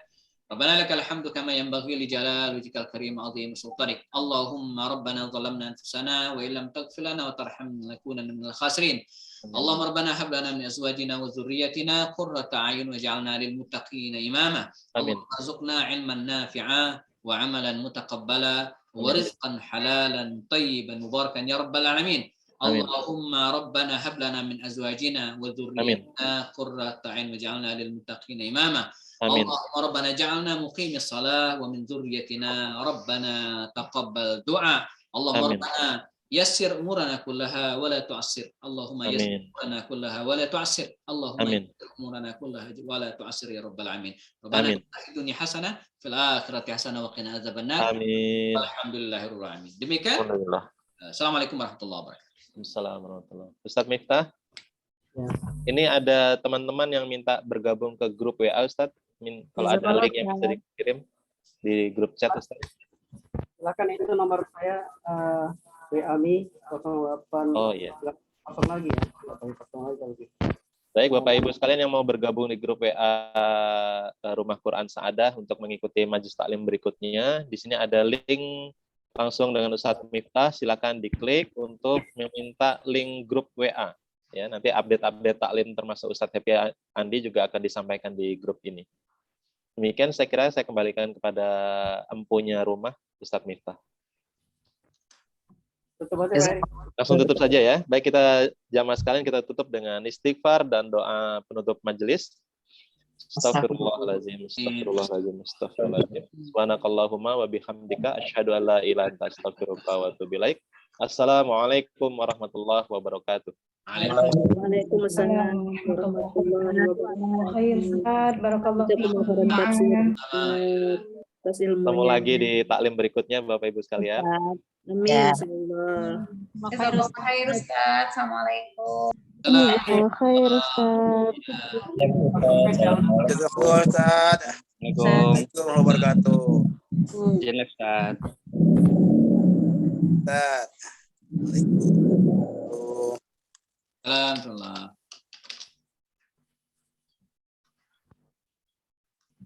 Rabbana lakal hamdu kama yanbaghi li jalali wajhikal karim azim sultanik. Allahumma rabbana zalamna anfusana wa illam taghfir lana wa tarhamna lakunanna minal khasirin. Allahumma rabbana hab lana min azwajina wa dhurriyyatina qurrata a'yun waj'alna lil muttaqina imama. Amin. Allahumma arzuqna 'ilman nafi'a wa 'amalan mutaqabbala wa rizqan halalan tayyiban mubarakan ya rabbal alamin. Amin. Allahumma rabbana hab lana min azwajina wa dhurriyyatina qurrata a'yun waj'alna lil muttaqina imama. Amin. Allahumma rabbana ja'alna muqimis salah wa min dhurriyyatina rabbana taqabbal du'a. Allahumma Amin. rabbana yassir umurana kullaha wa la tu'assir. Allahumma yassir umurana kullaha wa la tu'assir. Allahumma Amin. yassir umurana kullaha wa la tu'assir ya rabbal alamin. Rabbana Amin. atina fid dunya hasanah fil akhirati hasanah wa qina adzabannar. Amin. Alhamdulillahirabbil alamin. Demikian. Alhamdulillah. Assalamualaikum warahmatullahi wabarakatuh. Assalamualaikum warahmatullahi wabarakatuh. Ustadz Miftah, Ya. ini ada teman-teman yang minta bergabung ke grup WA Ustadz. Kalau ada link yang bisa dikirim di grup chat Ustadz. Silakan, itu nomor saya WA-Mi 08. Oh iya. Kosong lagi ya. 08 lagi. Baik Bapak Ibu sekalian yang mau bergabung di grup WA Rumah Quran Sa'adah untuk mengikuti majelis taklim berikutnya, di sini ada link langsung dengan Ustadz Miftah, silakan diklik untuk meminta link grup WA. Ya, nanti update-update taklim termasuk Ustadz Happy Andi juga akan disampaikan di grup ini. Demikian saya kira saya kembalikan kepada empunya rumah Ustadz Miftah. Tutup aja, Pak. Langsung tutup saja ya. Baik, kita jamaah sekalian kita tutup dengan istighfar dan doa penutup majelis. Astagfirullahaladzim, astagfirullahaladzim, astagfirullahaladzim. Subhanakallahumma wa bihamdika asyhadu an la ilaha illa anta astaghfiruka wa atubu ilaik. Assalamualaikum warahmatullahi wabarakatuh. Waalaikumsalam warahmatullahi wabarakatuh. Ketemu lagi di taklim berikutnya Bapak Ibu sekalian. Amin. Insyaallah. Khair Ustaz. Assalamualaikum. Khair Ustaz. Jazakallah Ustaz. Assalamualaikum warahmatullahi wabarakatuh. Izin Ustaz. Ustaz. Waalaikumsalam. Alhamdulillah.